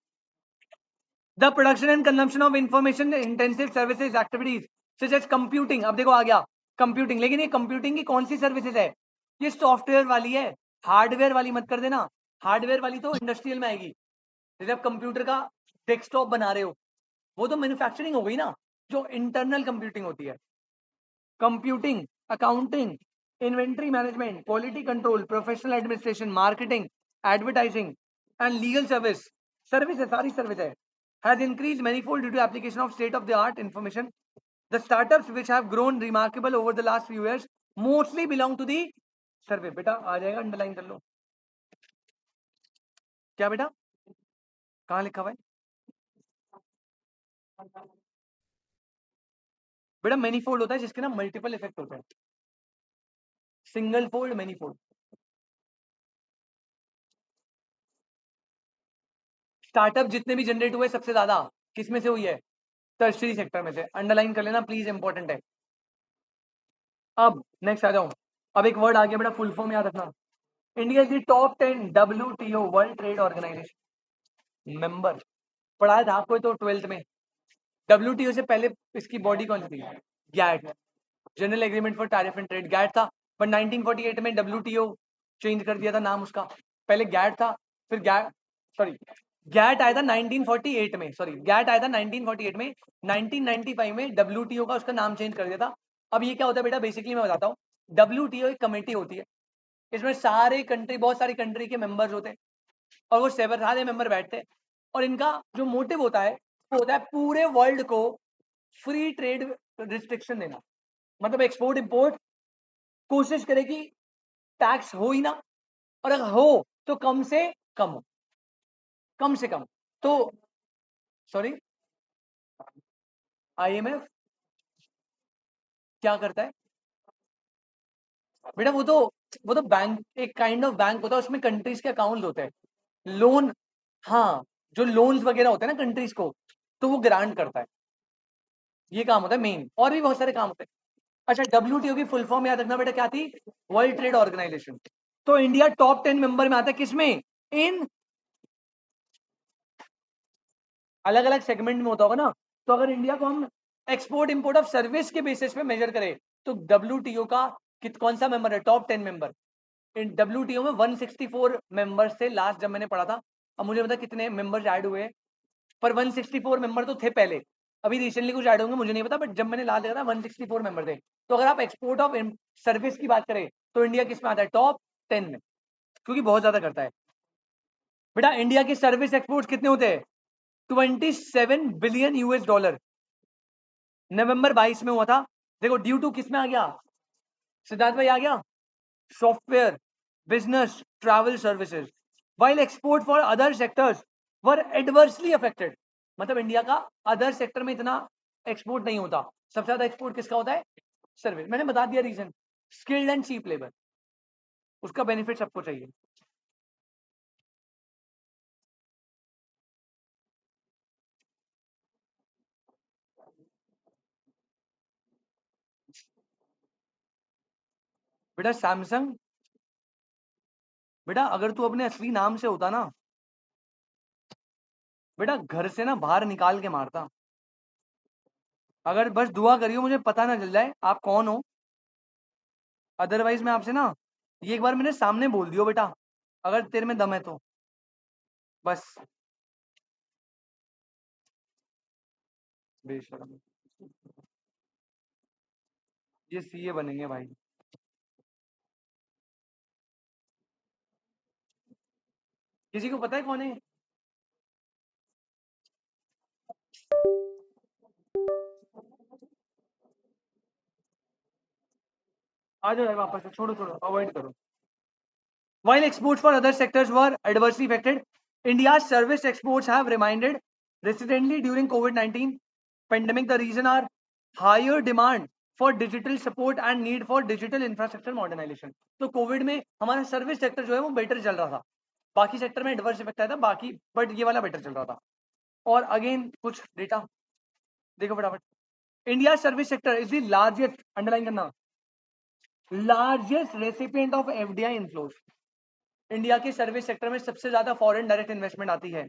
the production and consumption of information intensive services activities such edge computing. अब देखो आ गया कंप्यूटिंग, लेकिन ये कंप्यूटिंग की कौन सी सर्विसेज है? ये सॉफ्टवेयर वाली है, हार्डवेयर वाली मत कर देना। हार्डवेयर वाली तो इंडस्ट्रियल में आएगी, जैसे आप कंप्यूटर का डेस्कटॉप बना रहे हो, वो तो मैन्युफैक्चरिंग हो गई ना, जो इंटरनल कंप्यूटिंग होती है। Computing, accounting, inventory management, quality control, professional administration, marketing, advertising and legal service, service है, सारी सर्विस है, has increased manifold due to application of state of the art information. The startups which have grown remarkable over the last few years mostly belong to the सर्वे. बेटा आ जाएगा, अंडरलाइन कर लो. क्या बेटा, कहाँ लिखा हुआ है बेटा? मैनीफोल्ड होता है जिसके ना मल्टीपल इफेक्ट होते हैं. Single fold, manifold. स्टार्टअप जितने भी जनरेट हुए सबसे ज्यादा किसमें से हुई है? टर्शरी सेक्टर में से. अंडरलाइन कर लेना प्लीज, इंपॉर्टेंट है. अब नेक्स्ट आ जाओ. अब एक वर्ड आ गया बेटा, फुल फॉर्म याद रखना. India is the top 10 WTO world trade organisation member. पढ़ाया था आपको तो 12th में. WTO से पहले इसकी बॉडी कौन सी थी? GATT, general agreement for tariff and trade. GATT था, पर 1948 में WTO चेंज कर दिया था नाम उसका. पहले गैट था, फिर गैट आया था 1948 में. गैट आया था 1948 में. 1995 में WTO का उसका नाम चेंज कर दिया था. अब ये क्या होता है बेटा, बेसिकली मैं बताता हूँ. WTO एक कमेटी होती है, इसमें सारे कंट्री, बहुत सारी कंट्री के मेंबर्स होते हैं, और वो सारे मेंबर बैठते हैं, और इनका जो मोटिव होता है वो होता है पूरे वर्ल्ड को फ्री ट्रेड रिस्ट्रिक्शन देना. मतलब एक्सपोर्ट इंपोर्ट कोशिश करे कि टैक्स हो ही ना, और अगर हो तो कम से कम हो, कम से कम. तो सॉरी, IMF क्या करता है बेटा? वो तो बैंक, एक काइंड ऑफ बैंक होता है, उसमें कंट्रीज के अकाउंट होते हैं, लोन. हाँ, जो लोन्स वगैरह होते हैं ना कंट्रीज को, तो वो ग्रांट करता है. ये काम होता है मेन, और भी बहुत सारे काम होते हैं. अच्छा, WTO की फुल फॉर्म याद रखना बेटा, क्या थी? World trade organisation. तो इंडिया टॉप 10 मेंबर में आता है किसमें? इन अलग अलग सेगमेंट में होता होगा ना. तो अगर इंडिया को हम एक्सपोर्ट इंपोर्ट ऑफ सर्विस के बेसिस पे मेजर करें, तो WTO का कौन सा मेंबर है? Top 10 member. इन WTO में 164 मेंबर्स थे लास्ट जब मैंने पढ़ा था. अब मुझे पता कितने मेंबर्स ऐड हुए, पर 164 मेंबर तो थे पहले. अभी रिसेंटली कुछ ऐड होंगे मुझे नहीं पता, बट जब मैंने लास्ट देखा था 164 मेंबर थे. तो अगर आप एक्सपोर्ट ऑफ सर्विस की बात करें तो इंडिया किस में आता है? टॉप 10 में, क्योंकि बहुत ज्यादा करता है. बेटा इंडिया के सर्विस एक्सपोर्ट कितने होते हैं? 27 बिलियन $. नवंबर 22 में हुआ था. देखो ड्यू टू किस में आ गया? सिद्धार्थ भाई आ गया. Software, business, travel services. while export for other sectors were adversely affected. मतलब इंडिया का अदर सेक्टर में इतना एक्सपोर्ट नहीं होता. सबसे ज्यादा एक्सपोर्ट किसका होता है? सर्विस. मैंने बता दिया reason, skilled and cheap labour. उसका बेनिफिट सबको चाहिए. बेटा सैमसंग, बेटा अगर तू अपने असली नाम से होता ना बेटा, घर से ना बाहर निकाल के मारता. अगर बस दुआ करियो मुझे पता ना चल जाए आप कौन हो, अदरवाइज मैं आपसे ना ये एक बार मैंने सामने बोल दियो बेटा, अगर तेरे में दम है तो बस. बेशरम, ये CA बनेंगे भाई. किसी को पता है कौन है? आ जाओ यार वापस से, छोड़ो छोड़ो, अवॉइड करो. While exports for other sectors were adversely affected, India's service exports have remained resilient during COVID-19 pandemic. The reason are higher demand for digital support and need for digital infrastructure modernization. तो कोविड में हमारा सर्विस सेक्टर जो है वो बेटर चल रहा था, बाकी सेक्टर में एडवर्स इफेक्ट आया था बाकी, बट ये वाला बेटर चल रहा था. और अगेन कुछ डेटा देखो फटाफट. India service sector is the largest, underline करना, largest recipient of FDI inflows. India के सर्विस सेक्टर में सबसे ज्यादा फॉरेन डायरेक्ट इन्वेस्टमेंट आती है.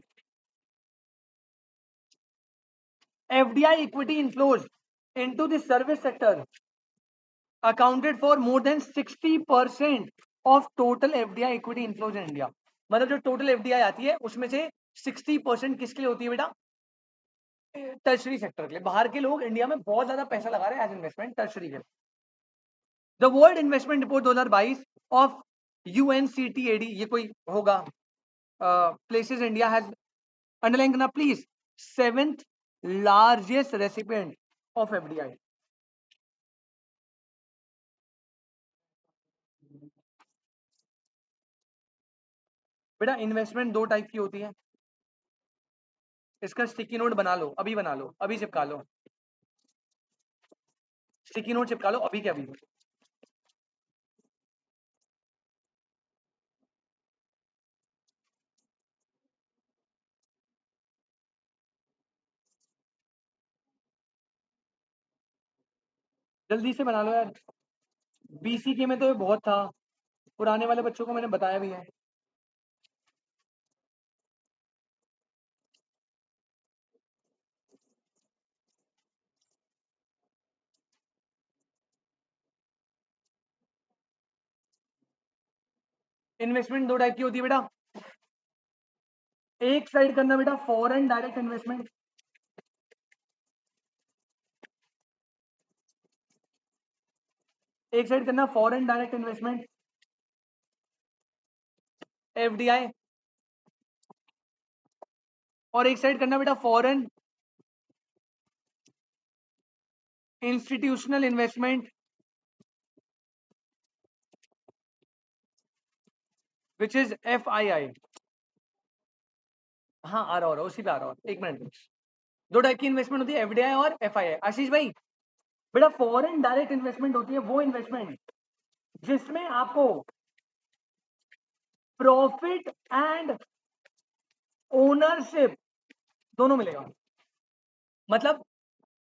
FDI equity inflows into the service sector accounted for more than 60% of total FDI equity inflows in India. मतलब जो टोटल FDI आती है उसमें से 60% किसके लिए होती है बेटा? टर्शरी सेक्टर के लिए. बाहर के लोग इंडिया में बहुत ज्यादा पैसा लगा रहे हैं एज इन्वेस्टमेंट टर्शरी के. The world investment report 2022 of UNCTAD, ये कोई होगा, प्लेसेस इंडिया हैज, अंडरलाइन करना please, 7th largest recipient of FDI. बेटा इन्वेस्टमेंट दो टाइप की होती है, इसका स्टिकी नोट बना लो, अभी बना लो, अभी चिपका लो, स्टिकी नोट चिपका लो अभी के अभी। जल्दी से बना लो यार, बीसीके में तो ये बहुत था, पुराने वाले बच्चों को मैंने बताया भी है। इन्वेस्टमेंट दो टाइप की होती है बेटा, एक साइड करना बेटा फॉरेन डायरेक्ट इन्वेस्टमेंट, एक साइड करना फॉरेन डायरेक्ट इन्वेस्टमेंट एफडीआई, और एक साइड करना बेटा foreign institutional investment which is FII. हाँ आ रहा हो, उसी पे आ रहा हो, एक मिनट। दो टाइप की इन्वेस्टमेंट होती है, एफडीआई और एफआईआई। आशीष भाई बेटा फॉरेन डायरेक्ट इन्वेस्टमेंट होती है वो इन्वेस्टमेंट जिसमें आपको प्रॉफिट एंड ओनरशिप दोनों मिलेगा, मतलब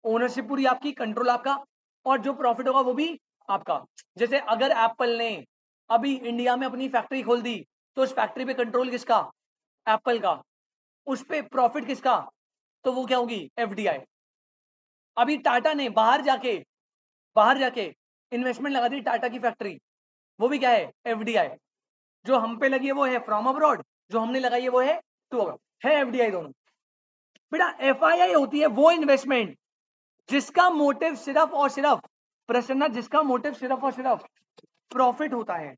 ओनरशिप पूरी आपकी, कंट्रोल आपका, और जो प्रॉफिट होगा वो भी आपका। जैसे अगर एप्पल ने अभी इंडिया में अपनी फैक्ट्री खोल दी तो उस फैक्ट्री पे कंट्रोल किसका, एप्पल का, उस पे प्रॉफिट किसका, तो वो क्या होगी, एफडीआई। अभी टाटा ने बाहर जाके इन्वेस्टमेंट लगा दी टाटा की फैक्ट्री, वो भी क्या है, एफडीआई। जो हम पे लगी है वो है फ्रॉम अब्रॉड, जो हमने लगाई है वो है टू अब्रॉड, है एफडीआई दोनों। बेटा एफआईआई होती है वो इन्वेस्टमेंट जिसका मोटिव सिर्फ और सिर्फ, प्रसन्ना, जिसका मोटिव सिर्फ और सिर्फ प्रॉफिट होता है।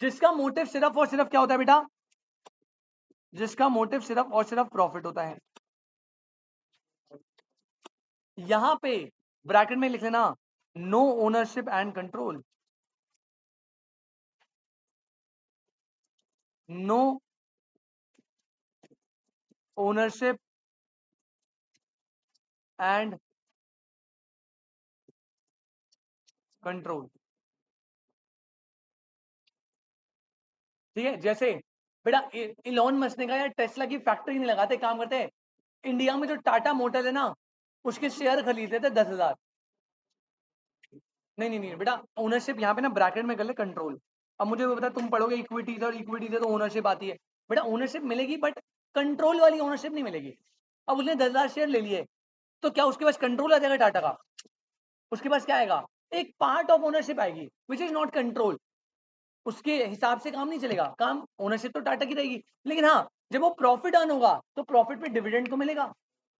जिसका मोटिव सिर्फ और सिर्फ क्या होता है बेटा, जिसका मोटिव सिर्फ और सिर्फ प्रॉफिट होता है। यहां पे ब्रैकेट में लिख लेना, no ownership and control, no ownership and control. ठीक है, जैसे बेटा इलॉन मस्क ने कहा यार टेस्ला की फैक्ट्री नहीं लगाते, काम करते, इंडिया में जो टाटा मोटर है ना उसके शेयर खरीदते थे 10,000। नहीं नहीं नहीं बेटा, ओनरशिप यहाँ पे ना ब्रैकेट में कर ले कंट्रोल। अब मुझे वो बता, तुम पढ़ोगे इक्विटीज, और इक्विटी से तो ओनरशिप आती है, बेटा ओनरशिप मिलेगी बट कंट्रोल वाली ओनरशिप नहीं मिलेगी। अब उसने 10,000 शेयर ले लिए तो क्या उसके पास कंट्रोल आ जाएगा टाटा का, उसके पास क्या आएगा, एक पार्ट ऑफ ओनरशिप आएगी विच इज नॉट कंट्रोल। उसके हिसाब से काम नहीं चलेगा, काम ओनरशिप तो टाटा की रहेगी, लेकिन हाँ जब वो प्रॉफिट अर्न होगा तो प्रॉफिट पे डिविडेंड तो मिलेगा।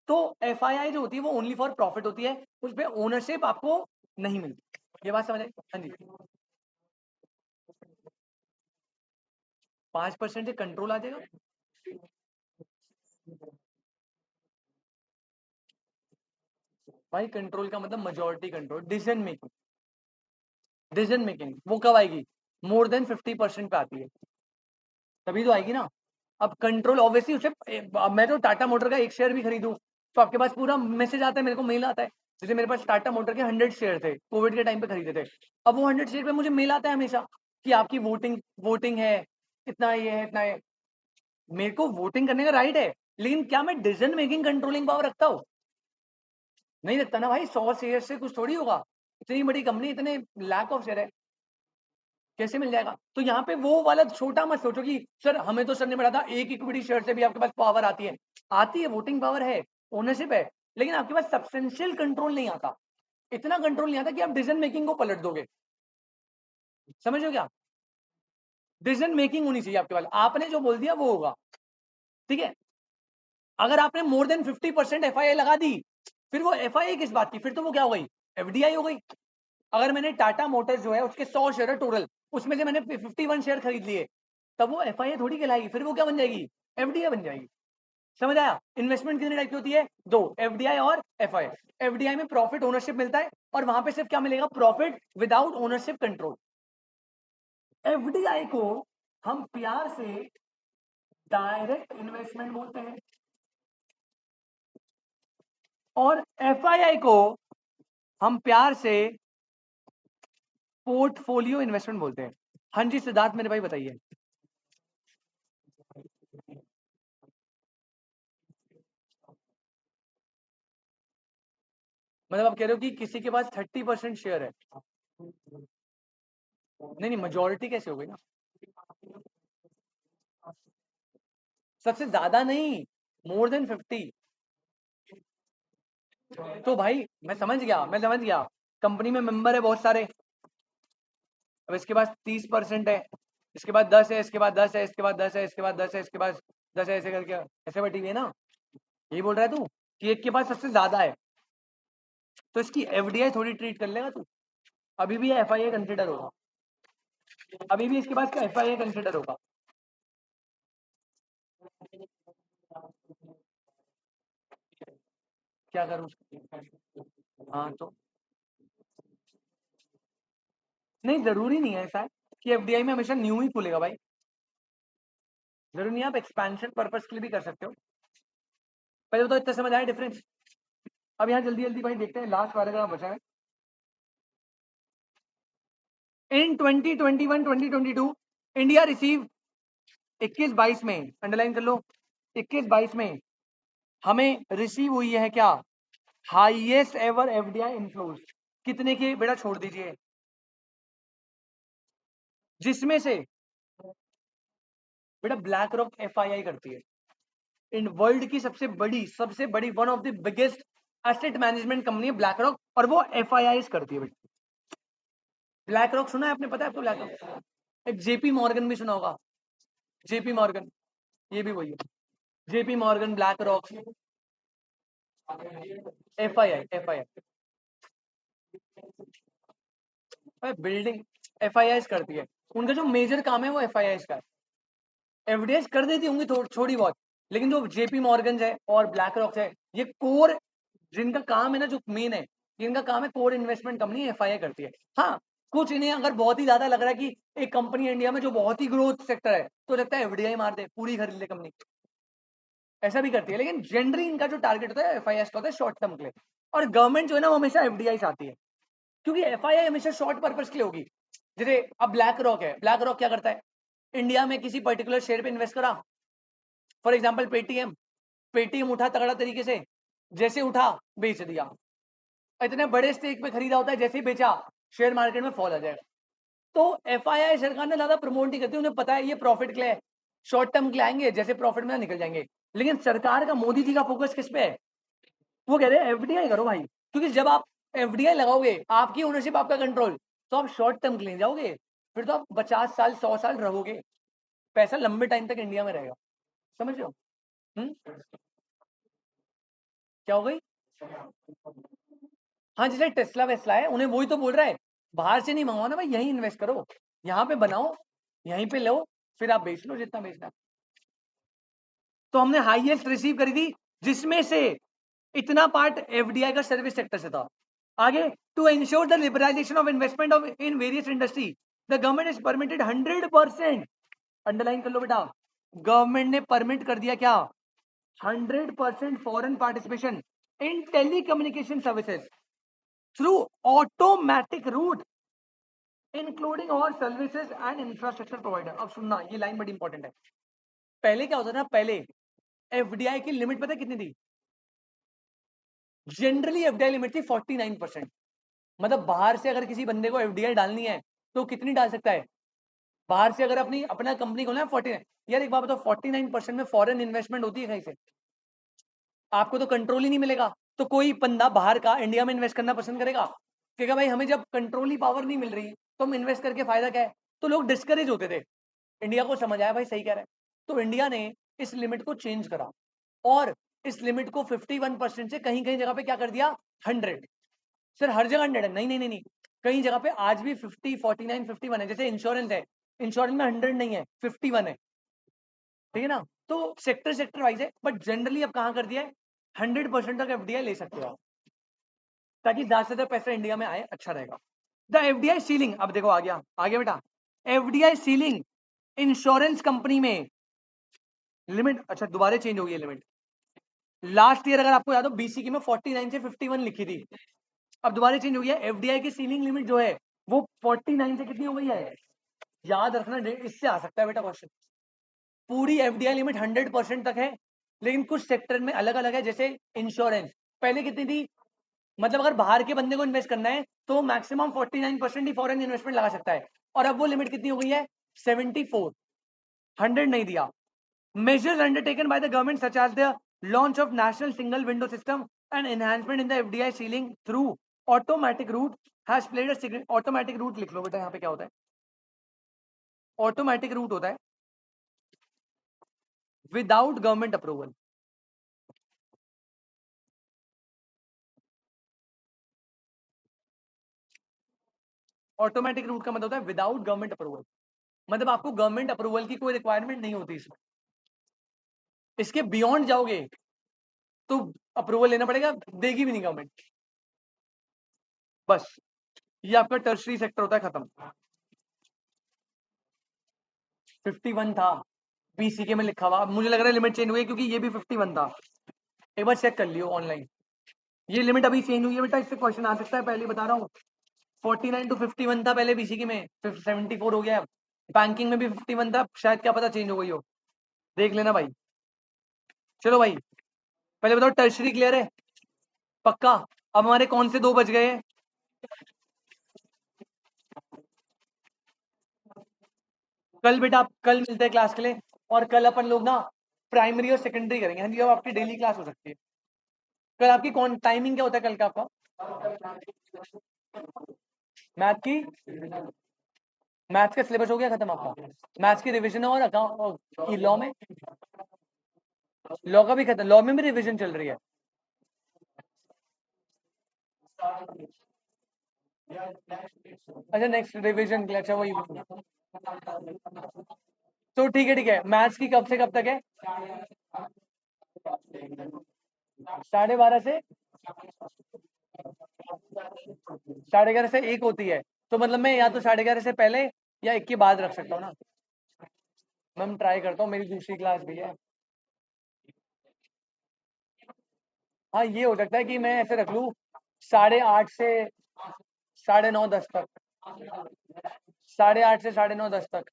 तो एफआईआई जो होती है वो ओनली फॉर प्रॉफिट होती है, उस पर ओनरशिप आपको नहीं मिलती। ये बात समझ आई? हाँ जी, 5% से कंट्रोल आ जाएगा। भाई कंट्रोल का मतलब मेजोरिटी कंट्रोल, डिसीजन मेकिंग वो कब आएगी, मोर देन 50% पे आती है, तभी तो आएगी ना। अब कंट्रोल ऑब्वियसली उसे, अब मैं तो टाटा मोटर का एक शेयर भी खरीदूं तो आपके पास पूरा मैसेज आता है, मेरे को मेल आता है। जैसे मेरे पास टाटा मोटर के 100 शेयर थे, कोविड के टाइम पे खरीदे थे, अब वो 100 शेयर पे मुझे मेल आता है हमेशा कि आपकी वोटिंग वोटिंग है, इतना ये है, इतना है। मेरे को वोटिंग करने का राइट है, लेकिन क्या मैं डिसीजन मेकिंग कंट्रोलिंग पावर रखता हूँ, नहीं रखता ना भाई। 100 शेयर से कुछ थोड़ी होगा, इतनी बड़ी कंपनी, इतने लैक ऑफ शेयर है, कैसे मिल जाएगा। तो यहाँ पे वो वाला छोटा मत सोचो कि सर हमें तो सर ने बताया था एक इक्विटी शेयर से भी आपके पास पावर आती है, आती है, वोटिंग पावर है, ओनरशिप है, लेकिन आपके पास सब्सटेंशियल कंट्रोल नहीं आता, इतना कंट्रोल नहीं आता कि आप डिसीजन मेकिंग को पलट दोगे। समझ लो क्या, डिसीजन मेकिंग होनी चाहिए आपके पास, आपने जो बोल दिया वो होगा। ठीक है, अगर आपने मोर देन 50% एफआईआई लगा दी, फिर वो एफआईआई किस बात की, फिर तो वो क्या हो गई, एफडीआई हो गई। अगर मैंने टाटा मोटर्स जो है उसके 100 शेयर है टोटल, उसमें से मैंने 51 शेयर खरीद लिए, तब वो एफआईआई थोड़ी कहलाएगी, फिर वो क्या बन जाएगी, एफडीआई बन जाएगी। समझ आया? इन्वेस्टमेंट कितने टाइप की होती है? दो, एफडीआई और एफआई। एफडीआई में प्रॉफिट ओनरशिप मिलता है और वहां पे सिर्फ क्या मिलेगा? Profit without ownership control. FDI को हम प्यार से डायरेक्ट इन्वेस्टमेंट बोलते हैं और एफआईआई को हम प्यार से पोर्टफोलियो इन्वेस्टमेंट बोलते हैं। हाँ जी सिद्धार्थ मेरे भाई बताइए। मतलब आप कह रहे हो कि किसी के पास 30% शेयर है? नहीं नहीं, मेजोरिटी कैसे हो गई ना? सबसे ज्यादा नहीं, मोर देन 50। तो भाई मैं समझ गया, कंपनी में मेंबर है बहुत सारे। अब इसके पास 30% है, इसके बाद 10 है, इसके बाद 10 है, इसके बाद 10 है, इसके बाद 10 है, इसके बाद 10 है, ऐसे करके ऐसे बटी हुई है ना। यही बोल रहा है तू कि एक के पास सबसे ज्यादा है, तो इसकी एफडीआई थोड़ी ट्रीट कर लेगा तू? अभी भी एफआईआई कंसिडर होगा, अभी भी इसके पास क्या एफआईआई कंसिडर होगा। क्या करूं? हाँ तो नहीं, जरूरी नहीं है ऐसा है कि एफडीआई में हमेशा न्यू ही खुलेगा भाई। जरूरी नहीं है, आप एक्सपेंशन पर्पस के लिए भी कर सकते हो। पहले तो इतना समझ आया डिफरेंस। अब यहाँ जल्दी जल्दी भाई देखते हैं, लास्ट पैराग्राफ बचा है। इन 2021-2022 इंडिया रिसीव 21-22 में, अंडरलाइन कर लो, 21-22 में हमें रिसीव हुई है क्या? Highest ever FDI inflows. कितने के बेटा छोड़ दीजिए, जिसमें से बेटा ब्लैक रॉक एफआईआई करती है। इन वर्ल्ड की सबसे बड़ी one of the biggest asset management company है ब्लैक रॉक, और वो एफआईआई करती है बेटा। ब्लैक रॉक सुना है आपने? पता है आपको ब्लैक रॉक? एक जेपी मॉर्गन भी सुना होगा, जेपी मॉर्गन, ये भी वही है। JP Morgan, BlackRock, FII building FII करती है। उनका जो मेजर काम है वो एफआईआई का है। एफडीआई कर देती होंगी थोड़ी बहुत, लेकिन जो जेपी मॉर्गन है और ब्लैक रॉक है, ये कोर, जिनका काम है ना, जो मेन है, जिनका काम है कोर इन्वेस्टमेंट कंपनी एफआईआई करती है। हाँ, कुछ इन्हें अगर बहुत ही ज्यादा लग रहा है कि एक कंपनी इंडिया में जो बहुत ही ग्रोथ सेक्टर है, तो लगता है एफडीआई मार दे, पूरी खरीद ले कंपनी, ऐसा भी करती है। लेकिन जनरली इनका जो टारगेट होता है एफआईआई का होता है शॉर्ट टर्म के लिए, और गवर्नमेंट जो है ना वो हमेशा एफडीआई से आती है, क्योंकि एफआईआई हमेशा शॉर्ट पर्पस के लिए होगी। जैसे अब ब्लैक रॉक है, ब्लैक रॉक क्या करता है? इंडिया में किसी पर्टिकुलर शेयर पे इन्वेस्ट करा, फॉर एग्जाम्पल पेटीएम, पेटीएम उठा तगड़ा तरीके से, जैसे उठा बेच दिया, इतने बड़े स्टेक पे खरीदा होता है, जैसे ही बेचा शेयर मार्केट में फॉल आ जाएगा। तो एफआईआई सरकार ने ज्यादा प्रमोट नहीं करती, उन्हें पता है ये प्रॉफिट के लिए, शॉर्ट टर्म के लिए आएंगे, जैसे प्रॉफिट में निकल जाएंगे। लेकिन सरकार का, मोदी जी का फोकस किस पे है? वो कह रहे हैं एफडीआई करो भाई, क्योंकि जब आप एफडीआई लगाओगे, आपकी ओनरशिप, आपका कंट्रोल, तो आप शॉर्ट टर्म के लिए जाओगे, फिर तो आप 50 साल 100 साल रहोगे, पैसा लंबे टाइम तक इंडिया में रहेगा। समझ रहे हो? क्या हो गई? हाँ, जैसे टेस्ला वेस्ला है, उन्हें वही तो बोल रहा है, बाहर से नहीं मंगवाओ ना भाई, यहीं इन्वेस्ट करो, यहाँ पे बनाओ, यहीं पे लो, फिर आप बेच लो जितना बेचना। तो हमने हाईएस्ट रिसीव करी थी, जिसमें से इतना पार्ट एफडीआई का सर्विस सेक्टर से था। आगे, to ensure the liberalisation of investment of in various industry, the government is permitted 100%, underline कर लो बेटा, गवर्नमेंट ने परमिट कर दिया क्या? 100% foreign participation in telecommunication services through automatic route, including और सर्विसेज एंड इंफ्रास्ट्रक्चर प्रोवाइडर। अब सुनना, ये लाइन बड़ी इंपॉर्टेंट है। पहले क्या होता था? पहले एफडीआई की लिमिट पता है कितनी थी? जनरली एफडीआई लिमिट थी 49%। मतलब बाहर से अगर किसी बंदे को एफडीआई डालनी है तो कितनी डाल सकता है? बाहर से अगर अपनी अपना कंपनी खोलना है 49, यार एक बात बताओ, 49% में फॉरेन इन्वेस्टमेंट होती है कहीं से? आपको तो कंट्रोल ही नहीं मिलेगा, तो कोई बंदा बाहर का इंडिया में इन्वेस्ट करना पसंद करेगा? क्योंकि भाई हमें जब कंट्रोल ही पावर नहीं मिल रही, तो हम इन्वेस्ट करके फायदा क्या है? तो लोग डिस्करेज होते थे। इंडिया को समझ आया भाई सही कह रहा है, तो इंडिया ने इस लिमिट को चेंज करा, और इस लिमिट को 51% से कहीं कहीं जगह पे क्या कर दिया? 100। सर हर जगह 100 है? नहीं नहीं नहीं नहीं, कई जगह पे आज भी 50, 49, 51 है। जैसे इंश्योरेंस है, इंश्योरेंस में 100 नहीं है, 51 है, ठीक है ना? तो सेक्टर सेक्टर वाइज है, बट जनरली अब कहाँ कर दिया है 100% तक एफडीआई ले सकते हो आप, ताकि ज्यादा से ज्यादा पैसा इंडिया में आए, अच्छा रहेगा। द एफडीआई सीलिंग, अब देखो आ गया बेटा, एफडीआई सीलिंग इंश्योरेंस कंपनी में लिमिट, अच्छा दोबारा चेंज हो गई है लिमिट। लास्ट ईयर अगर आपको याद हो बीसीकी में 49 से 51 लिखी थी, अब दोबारा चेंज हो गया। एफडीआई की सीलिंग लिमिट जो है वो 49 से कितनी हो गई है, याद रखना, इससे आ सकता है बेटा क्वेश्चन। पूरी एफडीआई लिमिट 100% तक है, लेकिन कुछ सेक्टर में अलग अलग है, जैसे इंश्योरेंस पहले कितनी थी, मतलब अगर बाहर के बंदे को इन्वेस्ट करना है तो मैक्सिमम 49% ही फॉरेन इन्वेस्टमेंट लगा सकता है, और अब वो लिमिट कितनी हो गई है 74, 100 नहीं दिया। Measures undertaken by the government such as the launch of national single window system and enhancement in the FDI ceiling through automatic route has played a significant, automatic route लिख लो बेटा, यहाँ पे क्या होता है, ऑटोमेटिक रूट होता है without government approval. Automatic route का मतलब होता है विदाउट गवर्नमेंट अप्रूवल, मतलब आपको गवर्नमेंट अप्रूवल की कोई रिक्वायरमेंट नहीं होती इसमें। इसके बियॉन्ड जाओगे तो अप्रूवल लेना पड़ेगा, देगी भी नहीं गवर्नमेंट। बस ये आपका टर्शरी सेक्टर होता है, खत्म। 51 था बीसीके में लिखा हुआ, मुझे लग रहा है लिमिट चेंज हुई है क्योंकि ये भी 51 था, एक बार चेक कर लियो ऑनलाइन। ये लिमिट अभी चेंज हुई है बेटा, इससे क्वेश्चन आ सकता है, पहले बता रहा हूँ। 49 to 51 था पहले बीसीके में, 74 हो गया। बैंकिंग में भी 51 था, शायद क्या पता चेंज हो गई हो, देख लेना भाई। चलो भाई पहले बताओ टर्शरी क्लियर है पक्का। अब हमारे कौन से दो बच गए हैं, कल बेटा कल मिलते हैं क्लास के लिए, और कल अपन लोग ना प्राइमरी और सेकेंडरी करेंगे। हाँ जी, अब आपकी डेली क्लास हो सकती है। कल आपकी कौन टाइमिंग क्या होता है कल का आपका, मैथ की, मैथ्स का सिलेबस हो गया खत्म आपका, मैथ्स की रिवीजन और अकाउंट लॉ में, लॉ का भी खत्म, लॉ में भी रिवीजन चल रही है। अच्छा नेक्स्ट रिवीजन, अच्छा वही, तो ठीक है, मैथ्स की कब से कब तक है, 12:30 से 11:30 से 1 होती है, तो मतलब मैं या तो 11:30 से पहले या 1 के बाद रख सकता हूँ ना। मैं ट्राई करता हूँ, मेरी दूसरी क्लास भी है। हाँ ये हो सकता है कि मैं ऐसे रख लूँ 8:30 से 9:30 तक, 8:30 से 9:30 तक।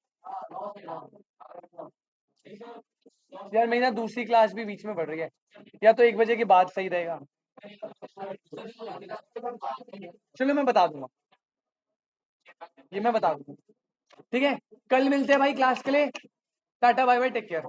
यार मेरी ना दूसरी क्लास भी बीच में बढ़ रही है, या तो 1 बजे के बाद सही रहेगा। चलो मैं बता दूंगा, ये मैं बता दूंगा, ठीक है। कल मिलते हैं भाई क्लास के लिए, tata bye bye take care.